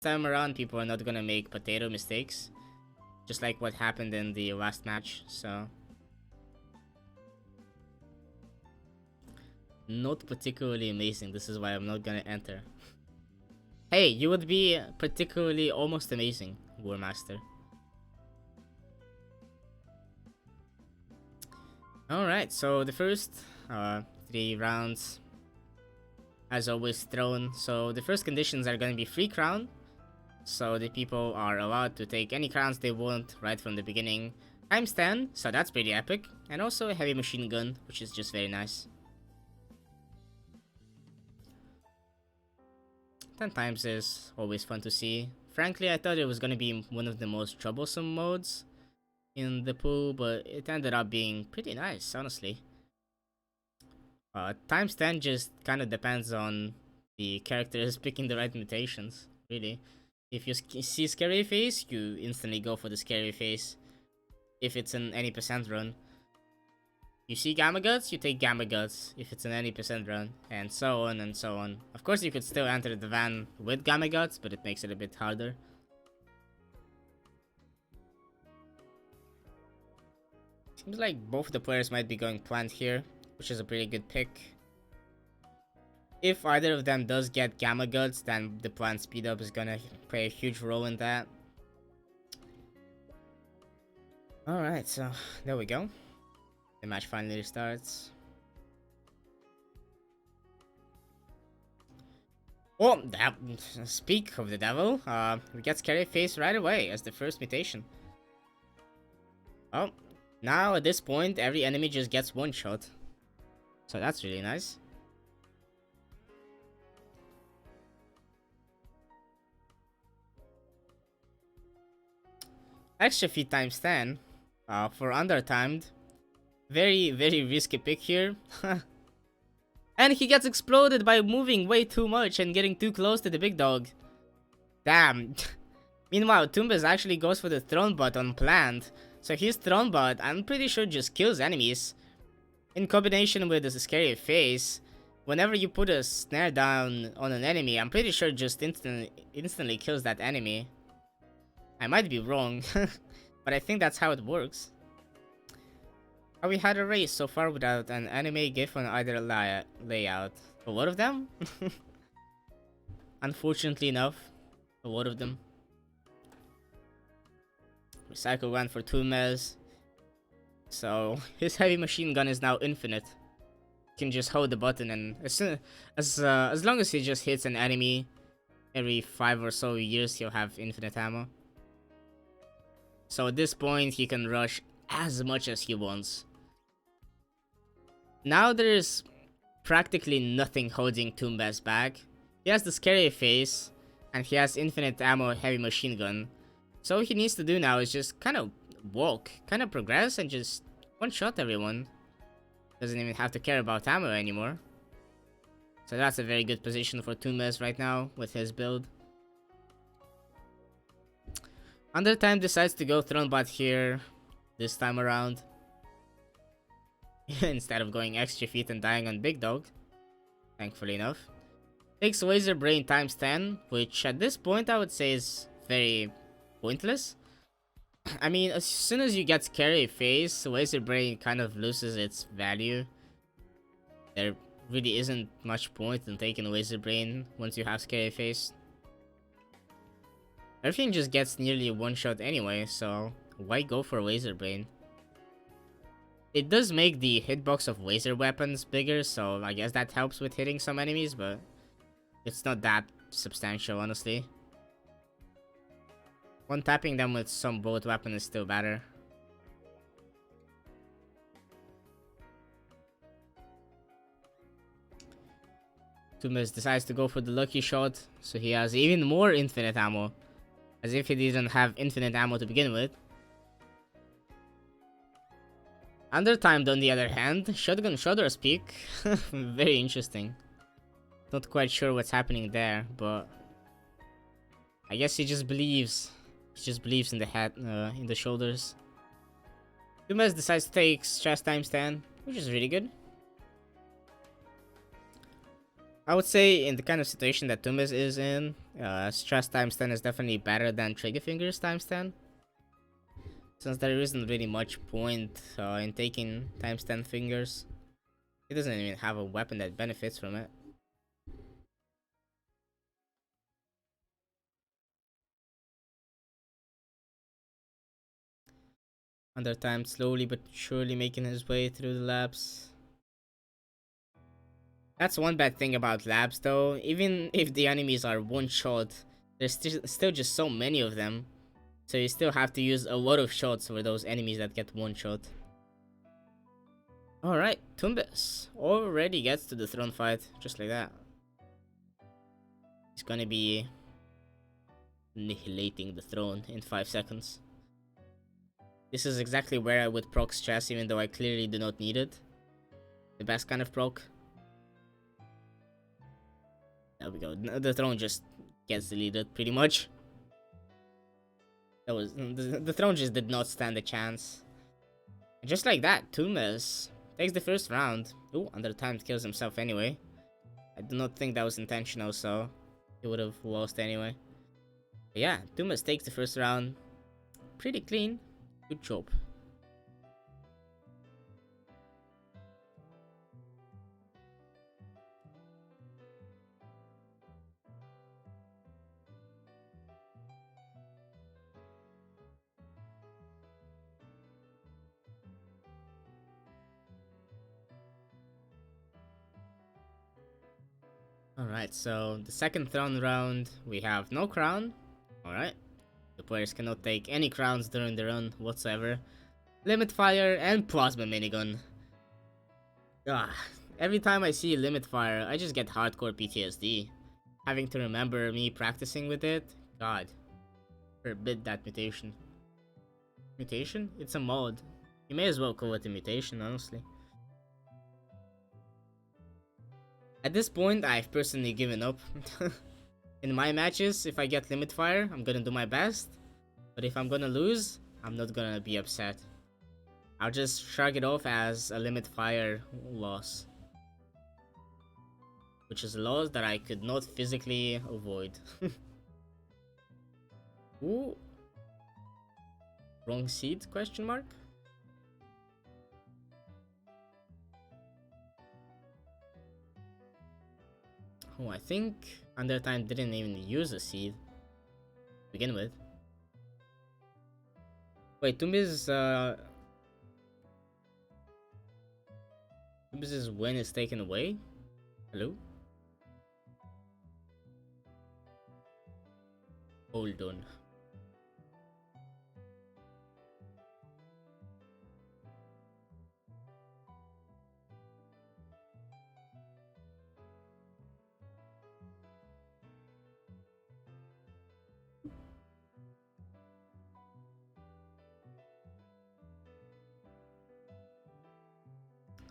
time around, people are not gonna make potato mistakes, just like what happened in the last match. So not particularly amazing. This is why I'm not gonna enter. Hey, you would be particularly almost amazing, War Master. Alright, so the first 3 rounds, as always, thrown. So the first conditions are gonna be free crown. So the people are allowed to take any crowns they want right from the beginning. Times 10, so that's pretty epic. And also a heavy machine gun, which is just very nice. 10 times is always fun to see. Frankly, I thought it was gonna be one of the most troublesome modes in the pool, but it ended up being pretty nice, honestly. Times 10 just kind of depends on the characters picking the right mutations, really. If you see scary face, you instantly go for the scary face. If it's an any percent run. You see Gamma Guts, you take Gamma Guts if it's an any percent run, and so on and so on. Of course, you could still enter the van with Gamma Guts, but it makes it a bit harder. Seems like both the players might be going plant here, which is a pretty good pick. If either of them does get Gamma Guts, then the plant speed up is gonna play a huge role in that. Alright, so there we go. The match finally starts. Oh, speak of the devil, we get Scary Face right away as the first mutation. Oh, now at this point, every enemy just gets one shot. So that's really nice. Extra feet times 10 for undertimed. Very, very risky pick here. And he gets exploded by moving way too much and getting too close to the big dog. Damn. Meanwhile, Toombez actually goes for the Throne Bot on plant. So his Throne Bot, I'm pretty sure, just kills enemies. In combination with the Scary Face, whenever you put a snare down on an enemy, I'm pretty sure just instantly kills that enemy. I might be wrong, but I think that's how it works. We had a race so far without an anime gif on either layout. A lot of them? Unfortunately enough, a lot of them. Recycle one for Toombez. So his heavy machine gun is now infinite. You can just hold the button and as long as he just hits an enemy every 5 or so years, he'll have infinite ammo. So at this point, he can rush as much as he wants. Now there's practically nothing holding Toombez back. He has the Scary Face, and he has infinite ammo heavy machine gun. So all he needs to do now is just kind of walk, kind of progress, and just one-shot everyone. Doesn't even have to care about ammo anymore. So that's a very good position for Toombez right now with his build. UnderTimed decides to go Throne Bot here this time around. Instead of going extra feet and dying on Big Dog. Thankfully enough. Takes Laser Brain times 10, which at this point I would say is very pointless. I mean, as soon as you get Scary Face, Laser Brain kind of loses its value. There really isn't much point in taking Laser Brain once you have Scary Face. Everything just gets nearly one shot anyway, so why go for Laser Brain? It does make the hitbox of laser weapons bigger, so I guess that helps with hitting some enemies, but it's not that substantial, honestly. One tapping them with some bullet weapon is still better. Toombez decides to go for the lucky shot, so he has even more infinite ammo. As if he didn't have infinite ammo to begin with. UnderTimed, on the other hand, shotgun shoulder speak. Very interesting. Not quite sure what's happening there, but I guess he just believes. He just believes in the head, in the shoulders. Toombez decides to take stress times 10, which is really good. I would say in the kind of situation that Toombez is in, stress times 10 is definitely better than trigger fingers times 10. Since there isn't really much point in taking times 10 fingers. He doesn't even have a weapon that benefits from it. UnderTimed slowly but surely making his way through the labs. That's one bad thing about labs though. Even if the enemies are one shot, there's still just so many of them. So you still have to use a lot of shots for those enemies that get one shot. Alright, Toombez already gets to the throne fight, just like that. He's gonna be annihilating the throne in 5 seconds. This is exactly where I would proc stress, even though I clearly do not need it. The best kind of proc. There we go. The throne just gets deleted, pretty much. That was the throne just did not stand a chance. And just like that, Toombez takes the first round. Ooh, UnderTimed kills himself anyway. I do not think that was intentional, so he would have lost anyway. But yeah, Toombez takes the first round. Pretty clean. Good job. Alright, so the second throne round, we have no crown. Alright. The players cannot take any crowns during the run whatsoever. Limit fire and plasma minigun. Ah, every time I see limit fire, I just get hardcore PTSD. Having to remember me practicing with it. God. Forbid that mutation. Mutation? It's a mod. You may as well call it a mutation, honestly. At this point, I've personally given up. In my matches, if I get limit fire, I'm gonna do my best. But if I'm gonna lose, I'm not gonna be upset. I'll just shrug it off as a limit fire loss. Which is a loss that I could not physically avoid. Ooh. Wrong seed, question mark? Oh, I think UnderTimed didn't even use a seed to begin with. Wait, Toombez's win is taken away? Hello? Hold on.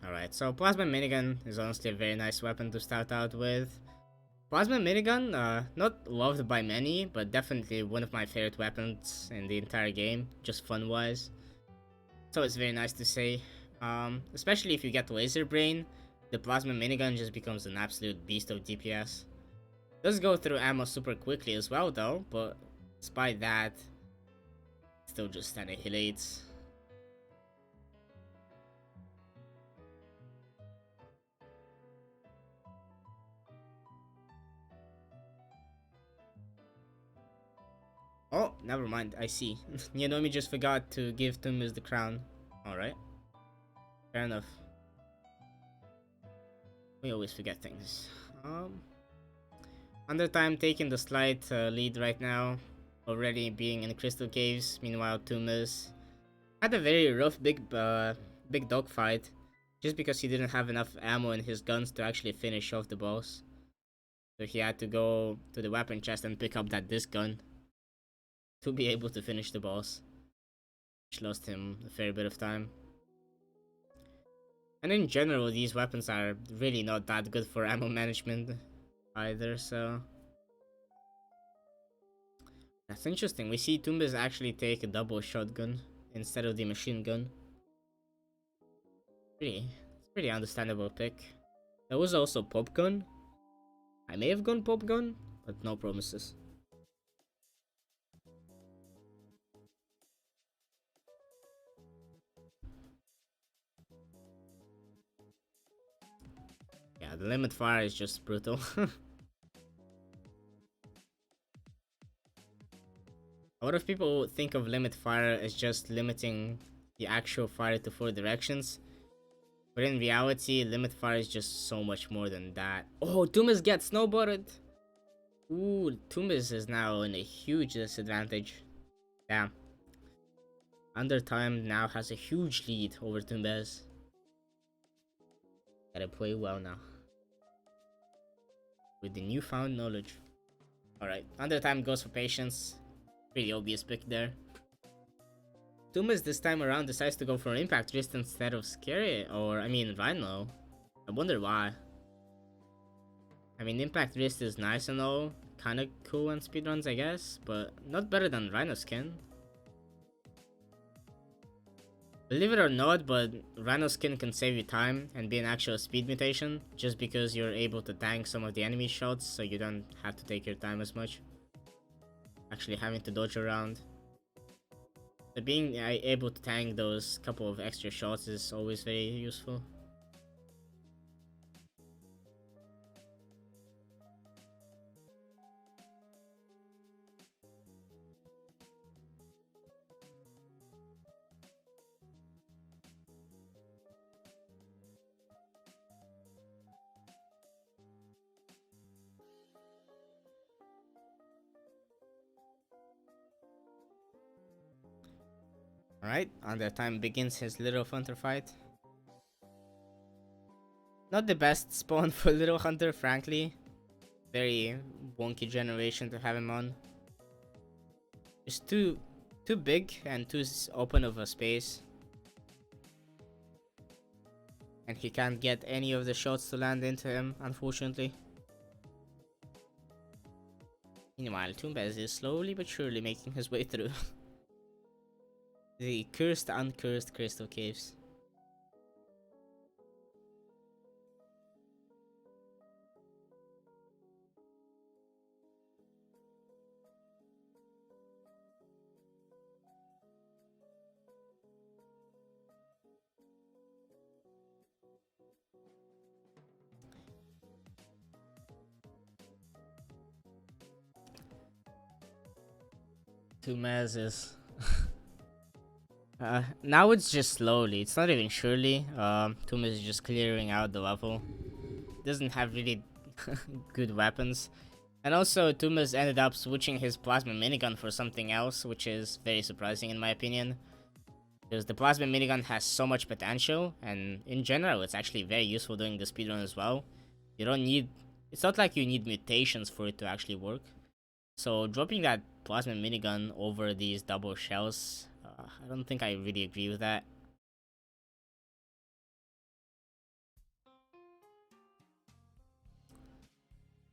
Alright, so Plasma Minigun is honestly a very nice weapon to start out with. Plasma Minigun, not loved by many, but definitely one of my favorite weapons in the entire game, just fun-wise. So it's very nice to say. Especially if you get Laser Brain, the Plasma Minigun just becomes an absolute beast of DPS. Does go through ammo super quickly as well though, but despite that, still just annihilates. Oh, never mind, I see. Yanomi just forgot to give Toombez the crown. Alright. Fair enough. We always forget things. UnderTimed taking the slight lead right now. Already being in the Crystal Caves. Meanwhile, Toombez had a very rough big dog fight. Just because he didn't have enough ammo in his guns to actually finish off the boss. So he had to go to the weapon chest and pick up that disc gun to be able to finish the boss, which lost him a fair bit of time. And in general, these weapons are really not that good for ammo management either, so that's interesting. We see Toombez actually take a double shotgun instead of the machine gun. It's pretty understandable pick. There was also Popgun. I may have gone Pop Gun, but no promises. Yeah, the limit fire is just brutal. A lot of people think of limit fire as just limiting the actual fire to 4 directions. But in reality, limit fire is just so much more than that. Oh, Toombez gets snowboarded. Ooh, Toombez is now in a huge disadvantage. Damn. UnderTimed now has a huge lead over Toombez. Gotta play well now. With the newfound knowledge. Alright, UnderTimed goes for patience. Pretty obvious pick there. Toombez this time around decides to go for Impact Wrist instead of Scary, or I mean Rhino. I wonder why. I mean, Impact Wrist is nice and all, kinda cool on speedruns I guess, but not better than Rhino skin. Believe it or not, but Rhino skin can save you time and be an actual speed mutation, just because you're able to tank some of the enemy shots, so you don't have to take your time as much. Actually having to dodge around. So being able to tank those couple of extra shots is always very useful. Alright, UnderTimed begins his Little Hunter fight. Not the best spawn for Little Hunter, frankly. Very wonky generation to have him on. Just too big and too open of a space. And he can't get any of the shots to land into him, unfortunately. Meanwhile, Toombez is slowly but surely making his way through. The cursed, uncursed crystal caves. Toombez is now it's just slowly. It's not even surely. Toombez is just clearing out the level. Doesn't have really good weapons. And also, Toombez ended up switching his plasma minigun for something else, which is very surprising in my opinion. Because the plasma minigun has so much potential, and in general, it's actually very useful during the speedrun as well. You don't need... It's not like you need mutations for it to actually work. So, dropping that plasma minigun over these double shells, I don't think I really agree with that.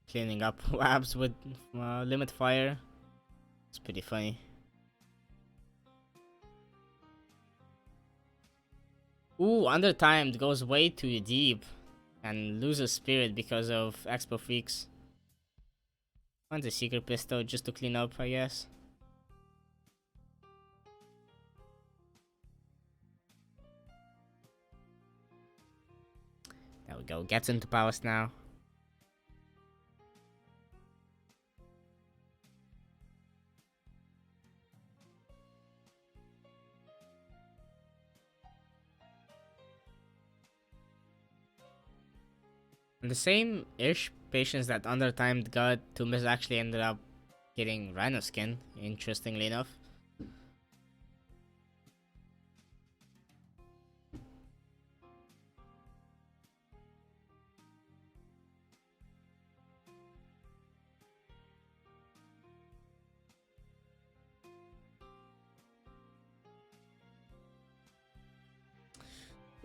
Cleaning up labs with limit fire. It's pretty funny. Ooh, UnderTimed goes way too deep and loses spirit because of Expo Freaks. Finds a secret pistol just to clean up, I guess. There we go, gets into Palace now. And the same-ish patience that UnderTimed got, Toombez actually ended up getting Rhino skin, interestingly enough.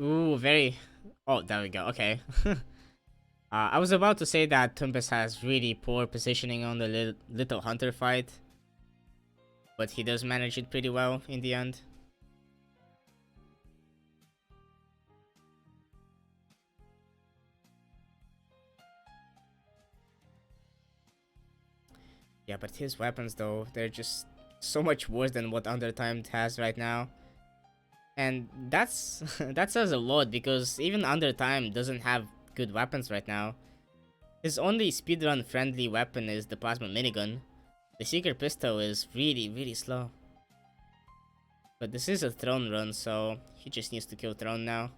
Ooh, very... Oh, there we go, okay. I was about to say that Toombez has really poor positioning on the Little Hunter fight. But he does manage it pretty well in the end. Yeah, but his weapons though, they're just so much worse than what Undertimed has right now. And that's that says a lot because even Undertime doesn't have good weapons right now. His only speedrun friendly weapon is the plasma minigun. The Seeker pistol is really, really slow. But this is a Throne run, so he just needs to kill Throne now.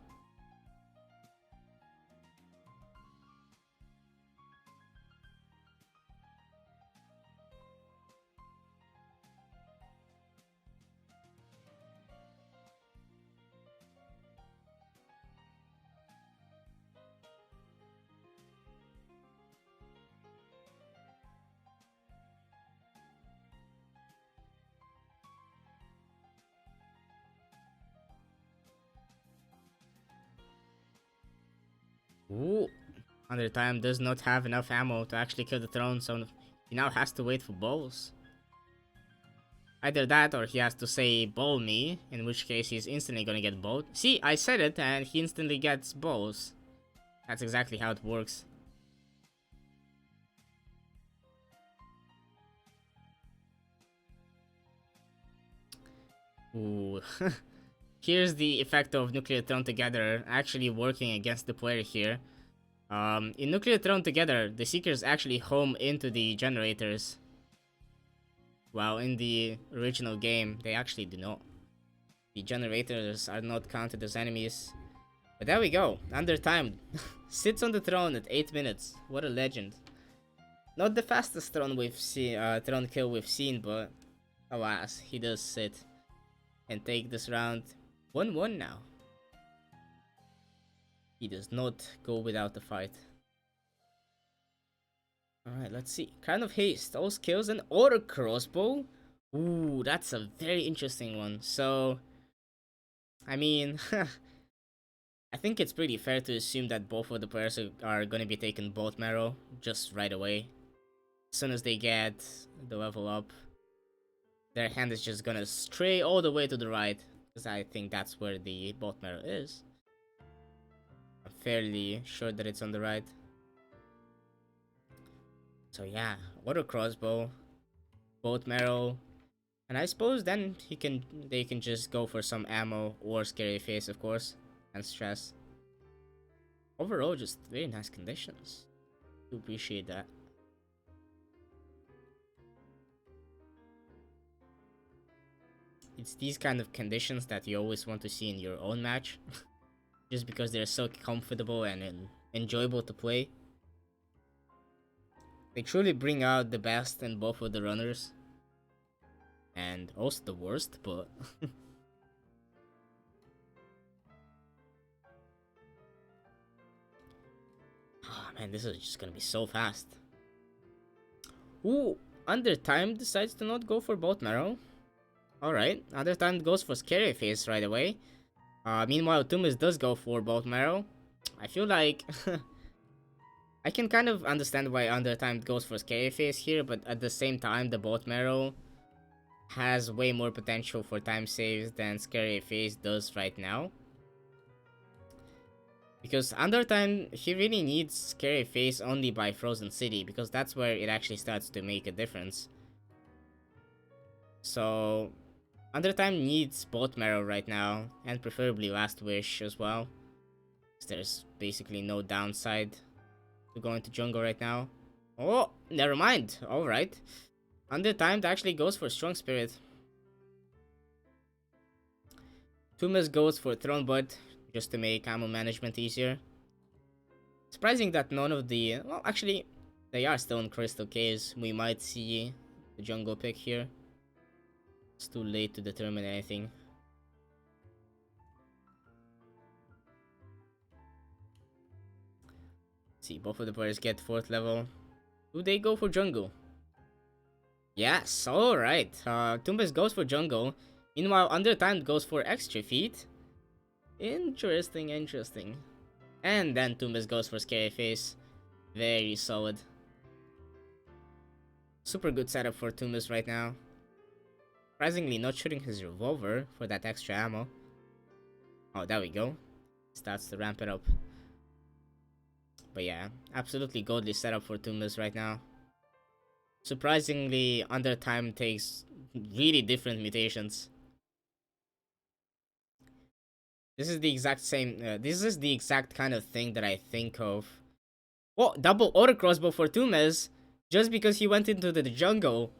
Ooh. Undertime does not have enough ammo to actually kill the Throne, so he now has to wait for balls. Either that or he has to say ball me, in which case he's instantly gonna get balled. See, I said it and he instantly gets balls. That's exactly how it works. Ooh. Here's the effect of Nuclear Thrown Together actually working against the player here. In Nuclear Thrown Together, the Seekers actually home into the generators. While in the original game, they actually do not. The generators are not counted as enemies. But there we go, Undertimed. Sits on the throne at 8 minutes. What a legend. Not the fastest throne throne kill we've seen, but alas, he does sit and take this round 1-1 now. He does not go without the fight. Alright, let's see. Kind of Haste, all skills, and auto crossbow. Ooh, that's a very interesting one. So, I mean, I think it's pretty fair to assume that both of the players are gonna be taking bolt marrow just right away. As soon as they get the level up, their hand is just gonna stray all the way to the right, because I think that's where the bolt marrow is. I'm fairly sure that it's on the right. So yeah, auto crossbow, bolt marrow, and I suppose then they can just go for some ammo or scary face, of course, and stress. Overall, just very nice conditions. Do appreciate that. It's these kind of conditions that you always want to see in your own match, just because they're so comfortable and enjoyable to play. They truly bring out the best in both of the runners, and also the worst, but oh man, this is just gonna be so fast. Ooh, Undertime decides to not go for bolt marrow. Alright, Undertime goes for scary face right away. Meanwhile, Toombez does go for bolt marrow. I feel like I can kind of understand why Undertime goes for scary face here, but at the same time, the bolt marrow has way more potential for time saves than scary face does right now. Because Undertime, he really needs scary face only by Frozen City, because that's where it actually starts to make a difference. So Undertime needs bolt marrow right now, and preferably Last Wish as well. There's basically no downside to going to jungle right now. Oh, never mind. Alright. Undertimed actually goes for Strong Spirit. Toombez goes for Throne Bud, just to make ammo management easier. Surprising that none of the... Well, actually, they are still in Crystal Caves. We might see the jungle pick here. It's too late to determine anything. Let's see, both of the players get 4th level. Do they go for jungle? Yes, alright. Toombez goes for jungle. Meanwhile, Undertimed goes for extra feet. Interesting, interesting. And then Toombez goes for scary face. Very solid. Super good setup for Toombez right now. Surprisingly not shooting his revolver for that extra ammo. Oh, there we go. Starts to ramp it up. But yeah, absolutely godly setup for Toombez right now. Surprisingly, UnderTimed takes really different mutations. This is the exact kind of thing that I think of. Oh, double auto crossbow for Toombez, just because he went into the jungle.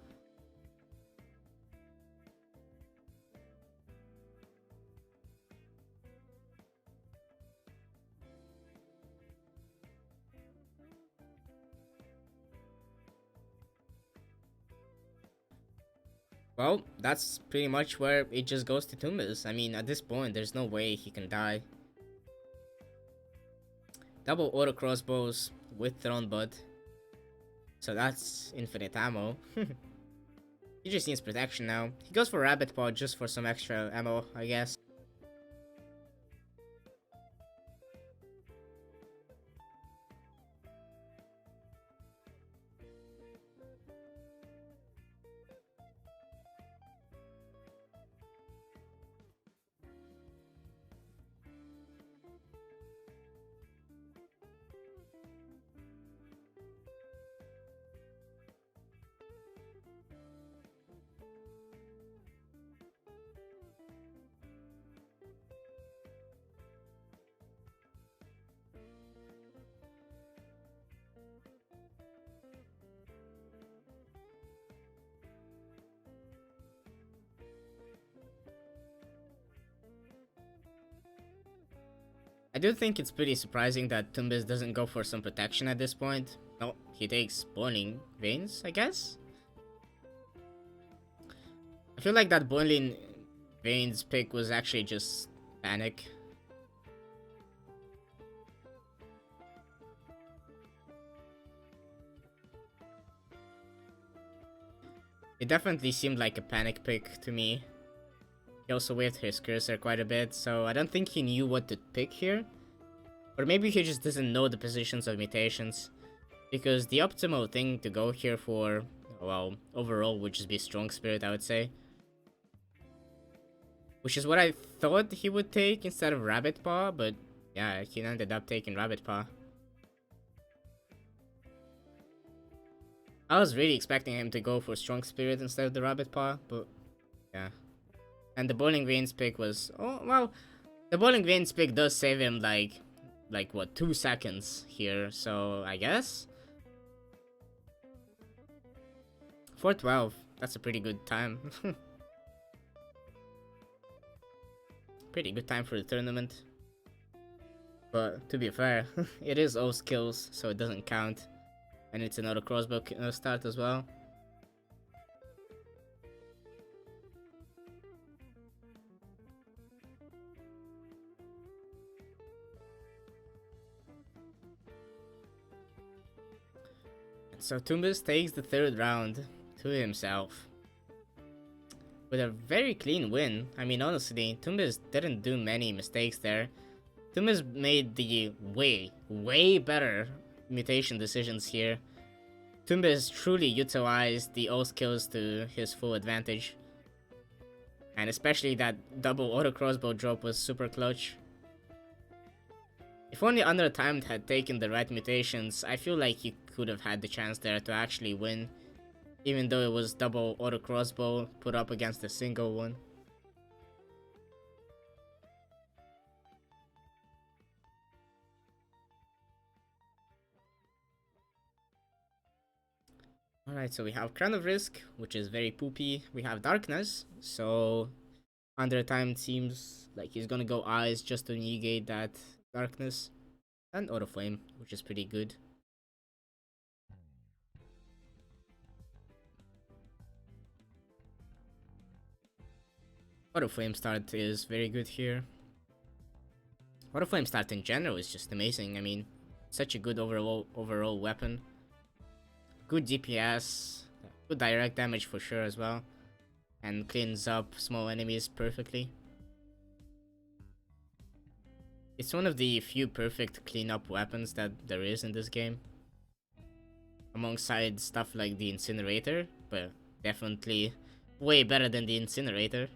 Well, that's pretty much where it just goes to Toombez. I mean, at this point, there's no way he can die. Double auto crossbows with thrown bud. So that's infinite ammo. He just needs protection now. He goes for rabbit paw just for some extra ammo, I guess. I do think it's pretty surprising that Toombez doesn't go for some protection at this point. No, he takes boiling veins, I guess? I feel like that boiling veins pick was actually just panic. It definitely seemed like a panic pick to me. He also waved his cursor quite a bit, so I don't think he knew what to pick here. Or maybe he just doesn't know the positions of mutations. Because the optimal thing to go here for, well, overall would just be Strong Spirit, I would say. Which is what I thought he would take instead of Rabbit Paw, but yeah, he ended up taking Rabbit Paw. I was really expecting him to go for Strong Spirit instead of the Rabbit Paw, but yeah. And the Boiling Veins pick was, oh, well, the Boiling Veins pick does save him like what, 2 seconds here, so I guess? 412, that's a pretty good time. Pretty good time for the tournament. But to be fair, it is all skills, so it doesn't count. And it's another crossbow start as well. So Toombez takes the 3rd round to himself. With a very clean win. I mean, honestly, Toombez didn't do many mistakes there. Toombez made the way better mutation decisions here. Toombez truly utilized the all skills to his full advantage. And especially that double auto crossbow drop was super clutch. If only UnderTimed had taken the right mutations, I feel like he could have had the chance there to actually win. Even though it was double auto crossbow put up against a single one. Alright, so we have Crown of Risk, which is very poopy. We have Darkness, so UnderTimed seems like he's gonna go Eyes just to negate that Darkness. And Auto Flame, which is pretty good. Auto Flame start is very good here. Auto Flame start in general is just amazing. I mean, such a good overall weapon. Good DPS, good direct damage for sure as well, and cleans up small enemies perfectly. It's one of the few perfect cleanup weapons that there is in this game. Alongside stuff like the Incinerator, but definitely way better than the Incinerator.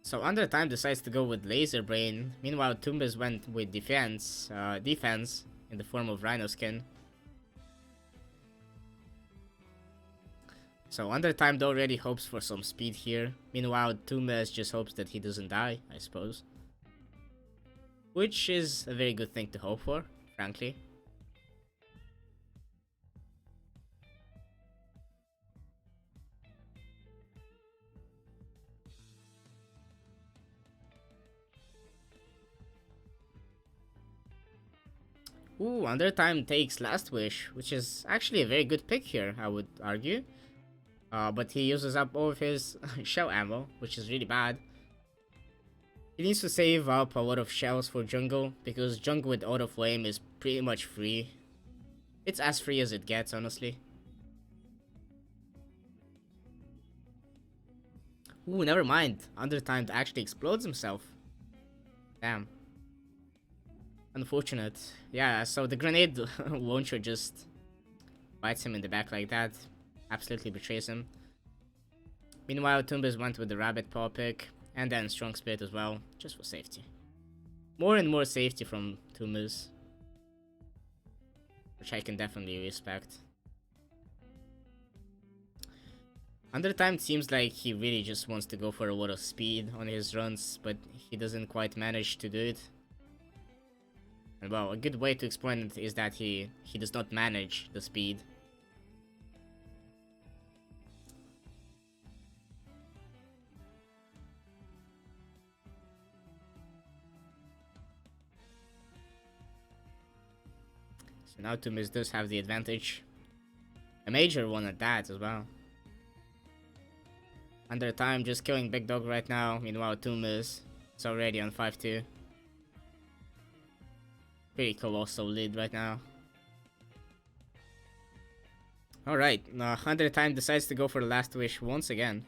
So Undertime decides to go with Laser Brain. Meanwhile, Toombez went with defense in the form of Rhino Skin. So Undertimed already hopes for some speed here. Meanwhile, Toombez just hopes that he doesn't die, I suppose. Which is a very good thing to hope for, frankly. Ooh, Undertime takes Last Wish, which is actually a very good pick here, I would argue. But he uses up all of his shell ammo, which is really bad. He needs to save up a lot of shells for jungle, because jungle with auto flame is pretty much free. It's as free as it gets, honestly. Ooh, never mind. Undertimed actually explodes himself. Damn. Unfortunate. Yeah, so the grenade launcher just bites him in the back like that. Absolutely betrays him. Meanwhile, Toombez went with the rabbit paw pick, and then strong spirit as well, just for safety. More and more safety from Toombez, which I can definitely respect. Undertimed seems like he really just wants to go for a lot of speed on his runs, but he doesn't quite manage to do it. And well, a good way to explain it is that he does not manage the speed. So now Toombez does have the advantage. A major one at that as well. Undertime just killing Big Dog right now. Meanwhile, Toombez is already on 5-2. Pretty colossal lead right now. Alright, Undertime decides to go for the Last Wish once again.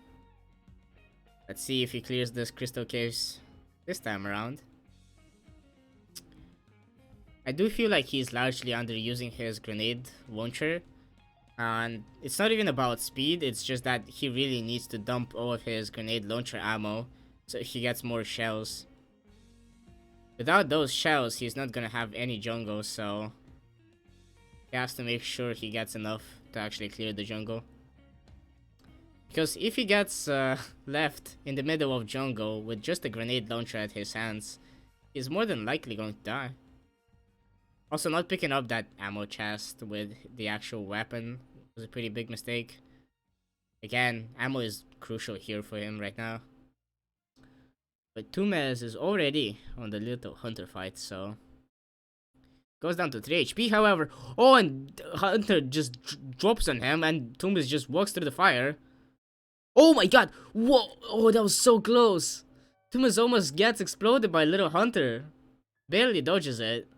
Let's see if he clears this Crystal Caves this time around. I do feel like he's largely underusing his grenade launcher. And it's not even about speed, it's just that he really needs to dump all of his grenade launcher ammo so he gets more shells. Without those shells, he's not gonna have any jungle, so he has to make sure he gets enough to actually clear the jungle. Because if he gets left in the middle of jungle with just a grenade launcher at his hands, he's more than likely going to die. Also, not picking up that ammo chest with the actual weapon was a pretty big mistake. Again, ammo is crucial here for him right now. But Toombez is already on the little Hunter fight, so... Goes down to 3 HP, however. Oh, and Hunter just drops on him, and Toombez just walks through the fire. Oh my god! Whoa! Oh, that was so close! Toombez almost gets exploded by Little Hunter. Barely dodges it.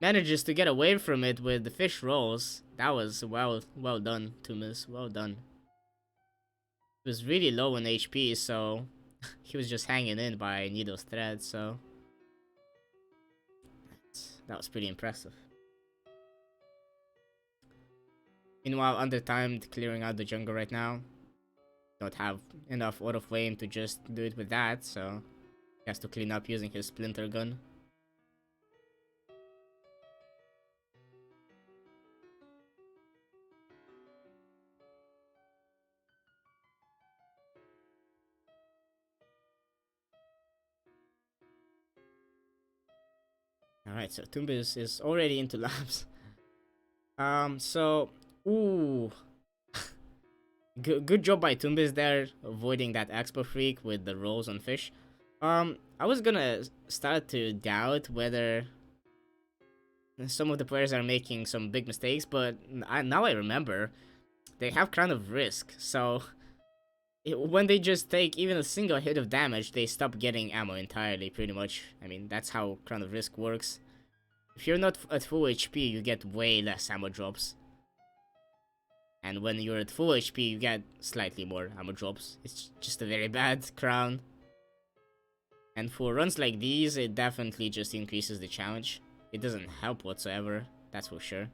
Manages to get away from it with the fish rolls. That was well done, Toombez. Well done. He was really low on HP, so he was just hanging in by needle's thread, so that was pretty impressive. Meanwhile, Undertimed clearing out the jungle right now. Don't have enough auto flame to just do it with that, so he has to clean up using his splinter gun. Alright, so Toombez is already into labs. Ooh. Good job by Toombez there, avoiding that Expo Freak with the rolls on fish. I was gonna start to doubt whether some of the players are making some big mistakes, but now I remember they have Crown of Risk, so when they just take even a single hit of damage, they stop getting ammo entirely, pretty much. I mean, that's how Crown of Risk works. If you're not at full HP, you get way less ammo drops. And when you're at full HP, you get slightly more ammo drops. It's just a very bad crown. And for runs like these, it definitely just increases the challenge. It doesn't help whatsoever, that's for sure.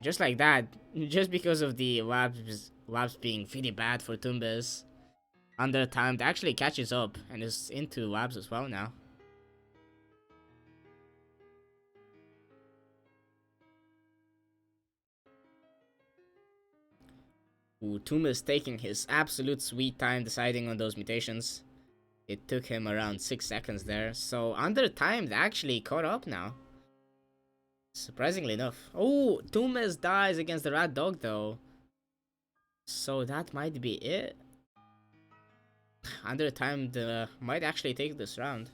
Just like that, just because of the labs being really bad for Toombez, Undertimed actually catches up and is into labs as well now. Ooh, Toombez taking his absolute sweet time deciding on those mutations. It took him around 6 seconds there, so Undertimed actually caught up now. Surprisingly enough. Oh, Toombez dies against the rat dog though. So that might be it. Undertimed might actually take this round.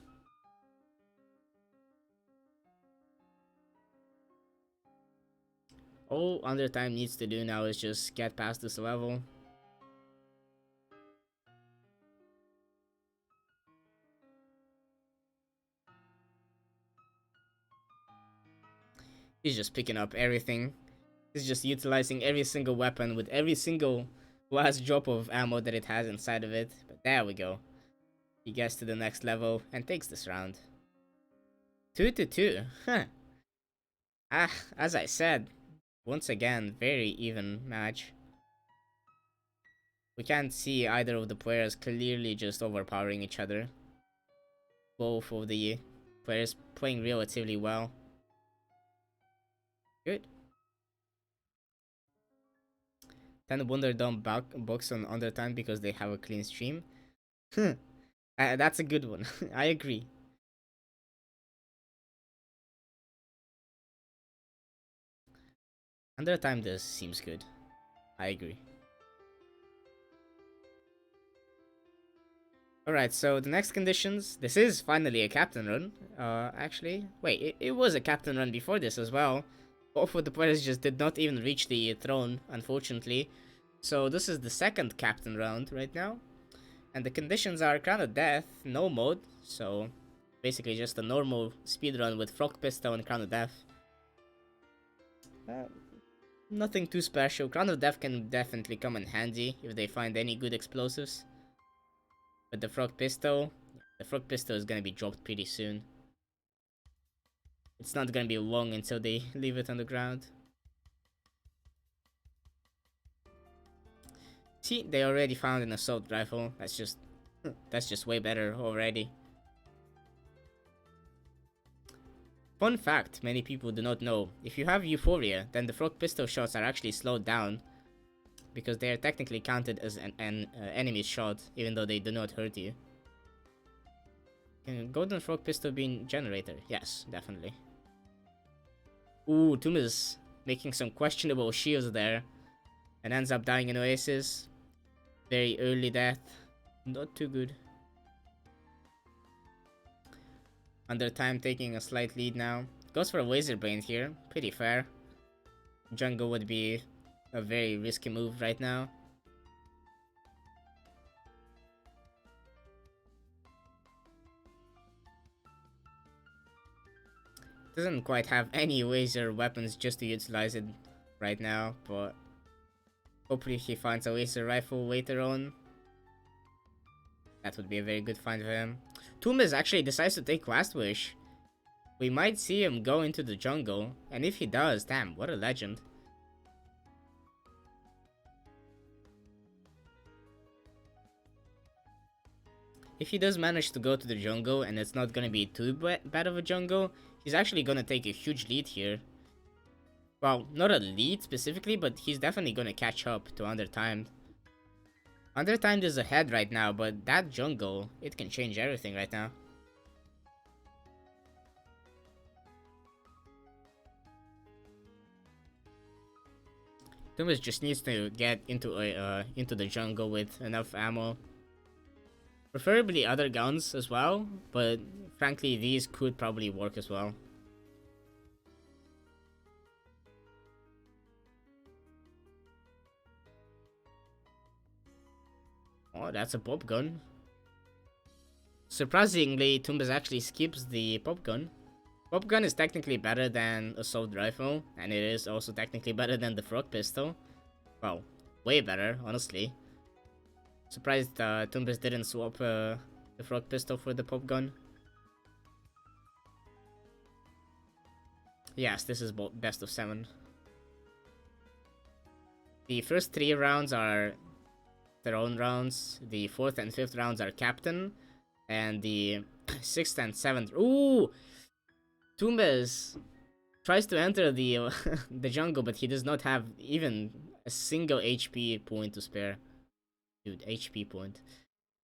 All Undertime needs to do now is just get past this level. He's just picking up everything. He's just utilizing every single weapon with every single last drop of ammo that it has inside of it. But there we go. He gets to the next level and takes this round. 2-2. Huh. As I said, once again, very even match. We can't see either of the players clearly just overpowering each other. Both of the players playing relatively well. Good. 10 Wonder Dome box on Undertime because they have a clean stream. That's a good one. I agree. Undertime does seems good. I agree. Alright, so the next conditions. This is finally a captain run. Actually, wait, it was a captain run before this as well. Both of the players just did not even reach the throne, unfortunately. So this is the second captain round right now. And the conditions are Crown of Death, no mode. So basically just a normal speedrun with Frog Pistol and Crown of Death. Nothing too special. Crown of Death can definitely come in handy if they find any good explosives. But the Frog Pistol is gonna be dropped pretty soon. It's not gonna be long until they leave it on the ground. See, they already found an assault rifle. That's just way better already. Fun fact, many people do not know. If you have Euphoria, then the Frog Pistol shots are actually slowed down. Because they are technically counted as an enemy shot, even though they do not hurt you. Can Golden Frog Pistol be in generator? Yes, definitely. Ooh, Toombez making some questionable shields there. And ends up dying in Oasis. Very early death. Not too good. Undertime taking a slight lead now. Goes for a Laser Brain here. Pretty fair. Jungle would be a very risky move right now. Doesn't quite have any laser weapons just to utilize it right now, but hopefully he finds a laser rifle later on. That would be a very good find for him. Toombez actually decides to take Last Wish. We might see him go into the jungle, and if he does, damn, what a legend. If he does manage to go to the jungle and it's not gonna be too bad of a jungle, he's actually gonna take a huge lead here. Well, not a lead specifically, but he's definitely gonna catch up to Undertimed. Undertimed is ahead right now, but that jungle, it can change everything right now. Toombez just needs to get into the jungle with enough ammo. Preferably other guns as well, but frankly these could probably work as well. Oh, that's a pop gun. Surprisingly, Toombez actually skips the pop gun. Pop gun is technically better than assault rifle, and it is also technically better than the Frog Pistol. Well, way better, honestly. Surprised Toombez didn't swap the Frog Pistol for the pop gun. Yes, this is best of 7. The first 3 rounds are throne rounds. The 4th and 5th rounds are captain. And the 6th and 7th... Ooh! Toombez tries to enter the the jungle, but he does not have even a single HP point to spare. Dude, HP point.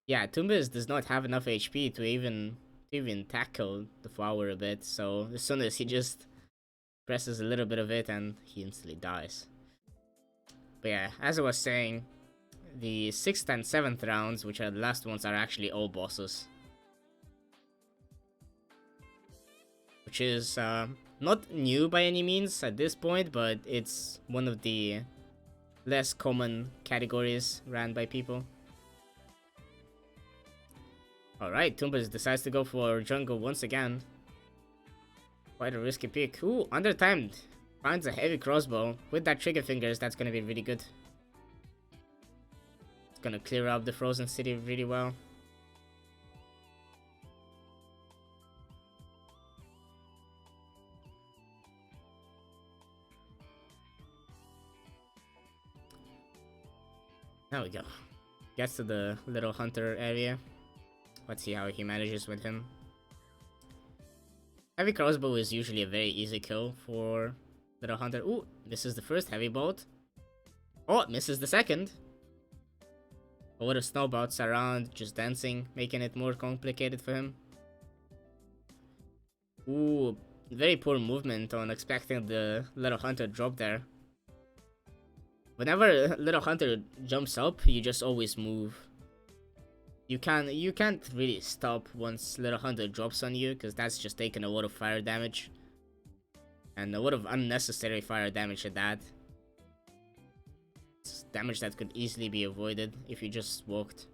Yeah, Toombez does not have enough HP to even tackle the flower a bit, so as soon as he just presses a little bit of it and he instantly dies. But yeah, as I was saying, the 6th and 7th rounds, which are the last ones, are actually all bosses. Which is not new by any means at this point, but it's one of the less common categories ran by people. Alright, Toombez decides to go for jungle once again. Quite a risky pick. Ooh, undertimed. Finds a heavy crossbow. With that trigger fingers, that's gonna be really good. It's gonna clear up the frozen city really well. There we go. Gets to the little hunter area. Let's see how he manages with him. Heavy crossbow is usually a very easy kill for little hunter. Ooh, misses the first heavy bolt. Oh, misses the second. A lot of snowbots around, just dancing, making it more complicated for him. Ooh, very poor movement on expecting the little hunter drop there. Whenever little hunter jumps up, you just always move. You can't really stop once little hunter drops on you, because that's just taking a lot of fire damage. And a lot of unnecessary fire damage at that. It's damage that could easily be avoided if you just walked.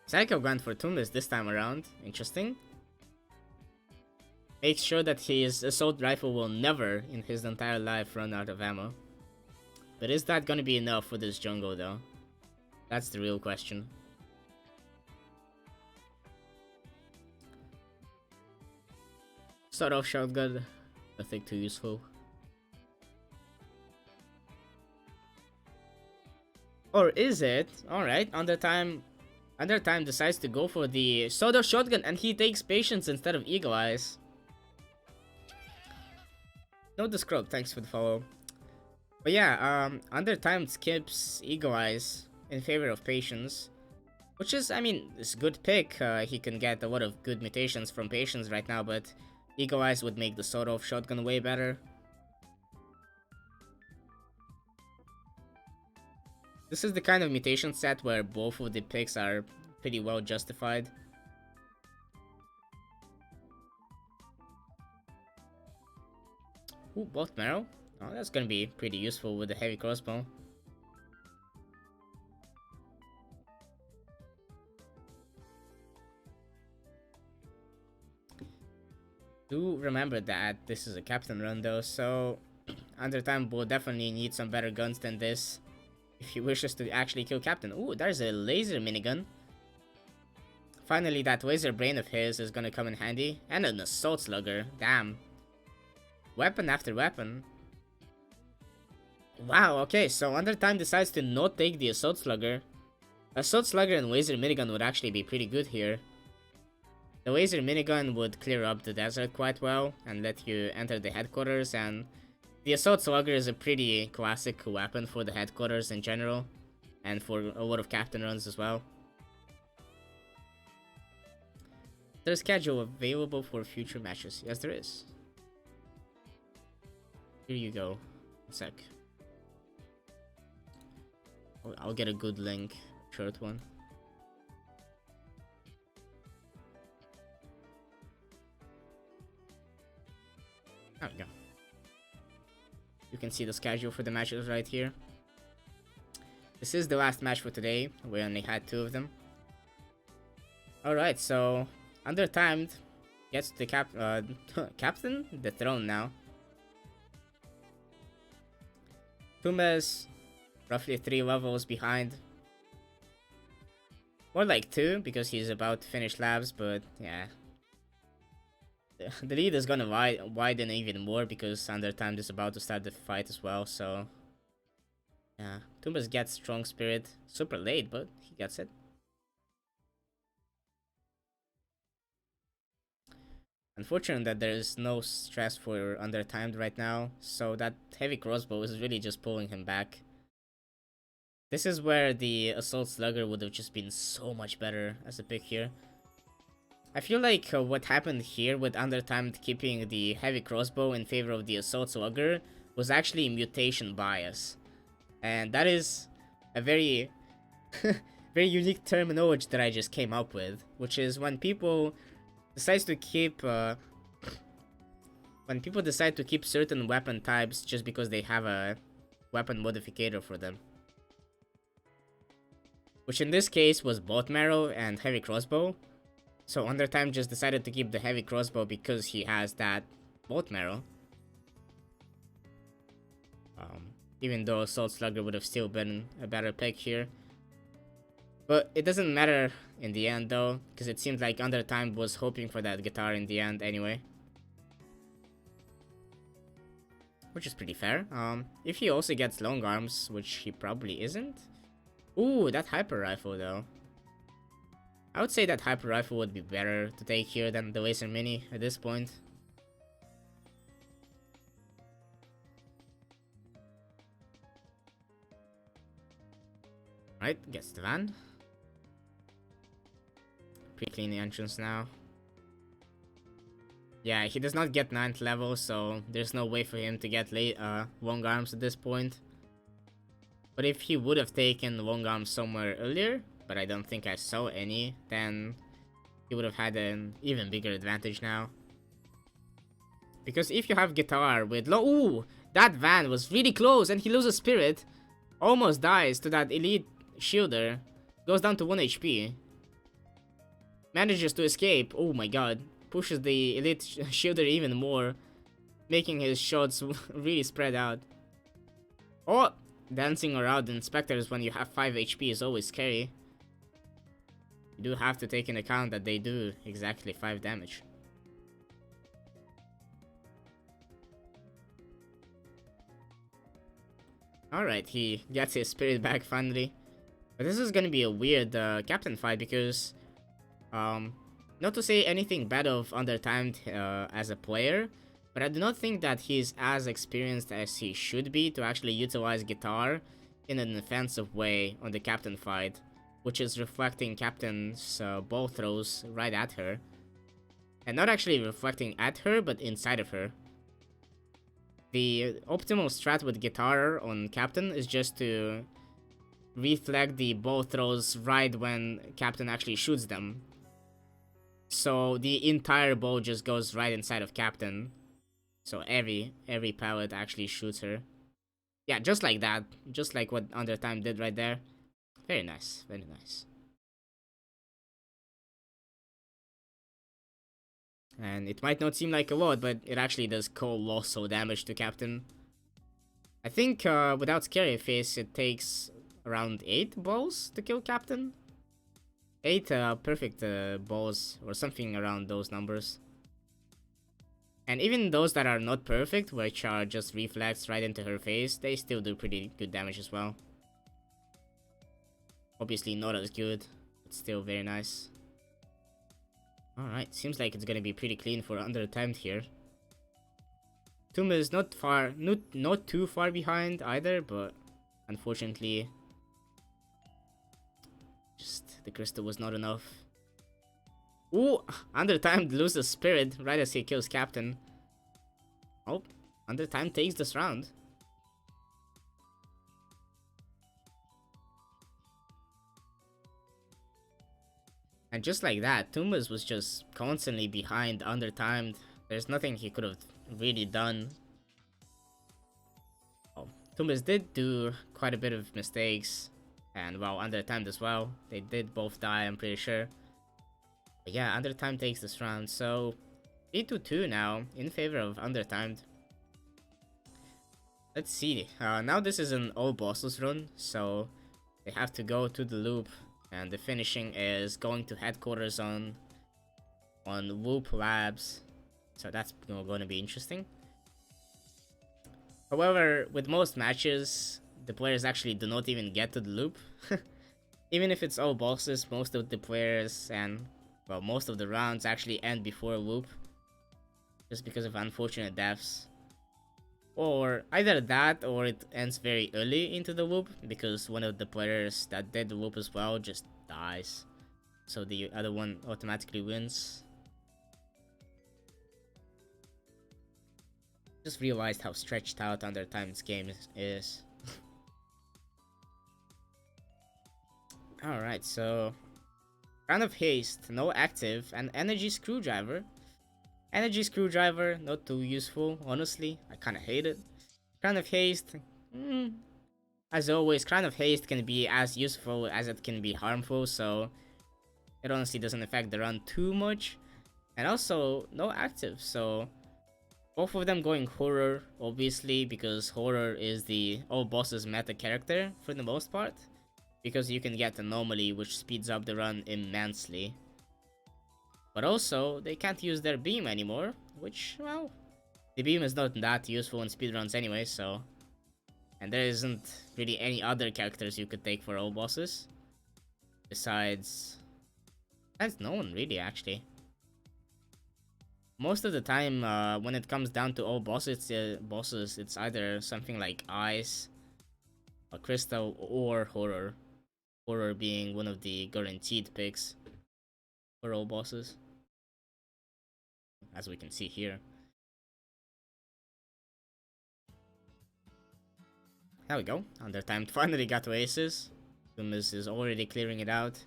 Psycho went for Toombez this time around. Interesting. Makes sure that his assault rifle will never in his entire life run out of ammo. But is that gonna be enough for this jungle though? That's the real question. Start off shotgun, nothing too useful. Or is it? Alright, Undertime decides to go for the sawed-off shotgun and he takes patience instead of eagle eyes. No the scrub, thanks for the follow. But yeah, Undertime skips eagle eyes in favor of patience. Which is, I mean, it's a good pick. He can get a lot of good mutations from patience right now, but eagle eyes would make the sawed-off shotgun way better. This is the kind of mutation set where both of the picks are pretty well justified. Ooh, bolt marrow. Oh, that's gonna be pretty useful with the heavy crossbow. Do remember that this is a captain run though, so Undertime will definitely need some better guns than this if he wishes to actually kill captain. Ooh, there's a laser minigun. Finally, that laser brain of his is gonna come in handy. And an assault slugger, damn. Weapon after weapon. Wow, okay, so Undertime decides to not take the Assault Slugger. Assault Slugger and Laser Minigun would actually be pretty good here. The Laser Minigun would clear up the desert quite well and let you enter the headquarters, and the Assault Slugger is a pretty classic weapon for the headquarters in general, and for a lot of captain runs as well. There's schedule available for future matches. Yes, there is. Here you go. One sec. I'll get a good link. Short one. There we go. You can see the schedule for the matches right here. This is the last match for today. We only had 2 of them. Alright, so Undertimed gets the captain? The throne now. Toombez, roughly 3 levels behind. More like 2, because he's about to finish labs, but yeah. The lead is gonna widen even more because Undertimed is about to start the fight as well, so... Yeah, Toombez gets Strong Spirit super late, but he gets it. Unfortunate that there is no stress for Undertimed right now, so that heavy crossbow is really just pulling him back. This is where the Assault Slugger would have just been so much better as a pick here. I feel like what happened here with Undertimed keeping the heavy crossbow in favor of the Assault Slugger was actually mutation bias. And that is a very, very unique terminology that I just came up with, which is when people decides to keep when people decide to keep certain weapon types just because they have a weapon modificator for them, which in this case was both marrow and heavy crossbow. So Undertime just decided to keep the heavy crossbow because he has that bolt marrow. Even though Assault Slugger would have still been a better pick here. But it doesn't matter in the end though, because it seems like Undertime was hoping for that guitar in the end anyway. Which is pretty fair. If he also gets long arms, which he probably isn't. Ooh, that hyper rifle though. I would say that hyper rifle would be better to take here than the laser mini at this point. Right, gets the van. Pretty clean the entrance now. Yeah, he does not get 9th level, so there's no way for him to get long arms at this point. But if he would have taken long arms somewhere earlier, but I don't think I saw any, then he would have had an even bigger advantage now. Because if you have guitar with low... Ooh! That van was really close and he loses spirit. Almost dies to that elite shielder. Goes down to 1 HP. Manages to escape. Oh my god. Pushes the elite shielder even more. Making his shots really spread out. Oh! Dancing around inspectors when you have 5 HP is always scary. You do have to take into account that they do exactly 5 damage. Alright, he gets his spirit back finally. But this is gonna be a weird captain fight because... not to say anything bad of Undertimed as a player, but I do not think that he's as experienced as he should be to actually utilize guitar in an offensive way on the captain fight, which is reflecting Captain's ball throws right at her. And not actually reflecting at her, but inside of her. The optimal strat with guitar on Captain is just to reflect the ball throws right when Captain actually shoots them. So the entire ball just goes right inside of Captain. So every pellet actually shoots her. Yeah, just like that. Just like what Undertime did right there. Very nice, very nice. And it might not seem like a lot, but it actually does colossal damage to Captain. I think without Scary Face, it takes around 8 balls to kill Captain. 8 perfect balls, or something around those numbers. And even those that are not perfect, which are just reflex right into her face, they still do pretty good damage as well. Obviously not as good, but still very nice. Alright, seems like it's gonna be pretty clean for Undertimed here. Toombez not too far behind either, but unfortunately, just the crystal was not enough. Ooh, Undertimed loses spirit right as he kills Captain. Oh, Undertimed takes this round. And just like that, Toombez was just constantly behind Undertimed. There's nothing he could have really done. Oh, Toombez did do quite a bit of mistakes. And well, Undertimed as well. They did both die, I'm pretty sure. But yeah, Undertimed takes this round. So 3-2 now in favor of Undertimed. Let's see. Now this is an all bosses run, so they have to go to the loop. And the finishing is going to headquarters on Whoop Labs. So that's going to be interesting. However, with most matches, the players actually do not even get to the loop. Even if it's all bosses, most of the players and, well, most of the rounds actually end before a loop. Just because of unfortunate deaths. Or either that, or it ends very early into the loop, because one of the players that did the loop as well just dies. So the other one automatically wins. Just realized how stretched out UnderTimed this game is. Alright, so Crown of Haste, no active, and Energy Screwdriver. Energy Screwdriver, not too useful, honestly. I kinda hate it. Crown of Haste, as always, Crown of Haste can be as useful as it can be harmful, so it honestly doesn't affect the run too much. And also, no active, so both of them going Horror, obviously, because Horror is the all bosses meta character for the most part. Because you can get Anomaly, which speeds up the run immensely. But also, they can't use their beam anymore, which, well, the beam is not that useful in speedruns anyway, so... And there isn't really any other characters you could take for all bosses. Besides... That's no one really, actually. Most of the time, when it comes down to all bosses, it's either something like Ice, a Crystal, or Horror. Horror being one of the guaranteed picks for all bosses. As we can see here. There we go. UnderTimed finally got to aces. Toombez is already clearing it out.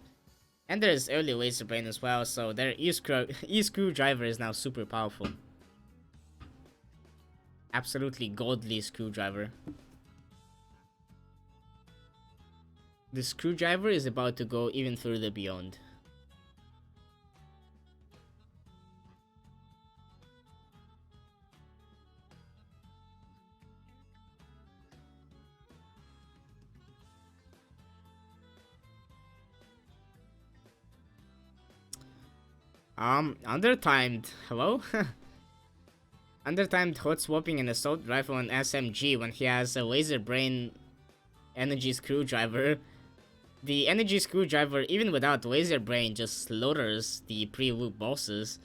And there's early laser brain as well, so their E-screwdriver is now super powerful. Absolutely godly screwdriver. The screwdriver is about to go even further beyond. UnderTimed. Hello? UnderTimed hot swapping an assault rifle and SMG when he has a laser brain energy screwdriver. The energy screwdriver, even without laser brain, just slaughters the pre-loop bosses.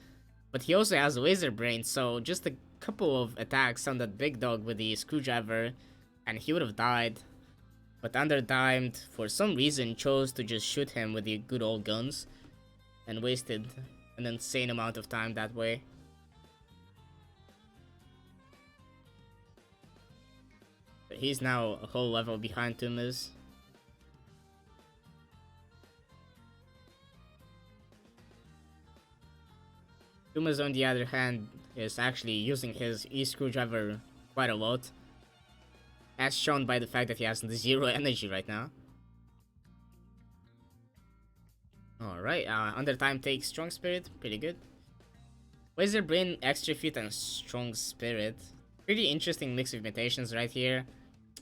But he also has laser brain, so just a couple of attacks on that big dog with the screwdriver and he would have died. But UnderTimed, for some reason, chose to just shoot him with the good old guns and wasted an insane amount of time that way. But he's now a whole level behind Toombez. Toombez, on the other hand, is actually using his E-screwdriver quite a lot, as shown by the fact that he has 0 energy right now. Alright, UnderTimed takes Strong Spirit, pretty good. Laser Brain, Extra Feet, and Strong Spirit. Pretty interesting mix of mutations right here.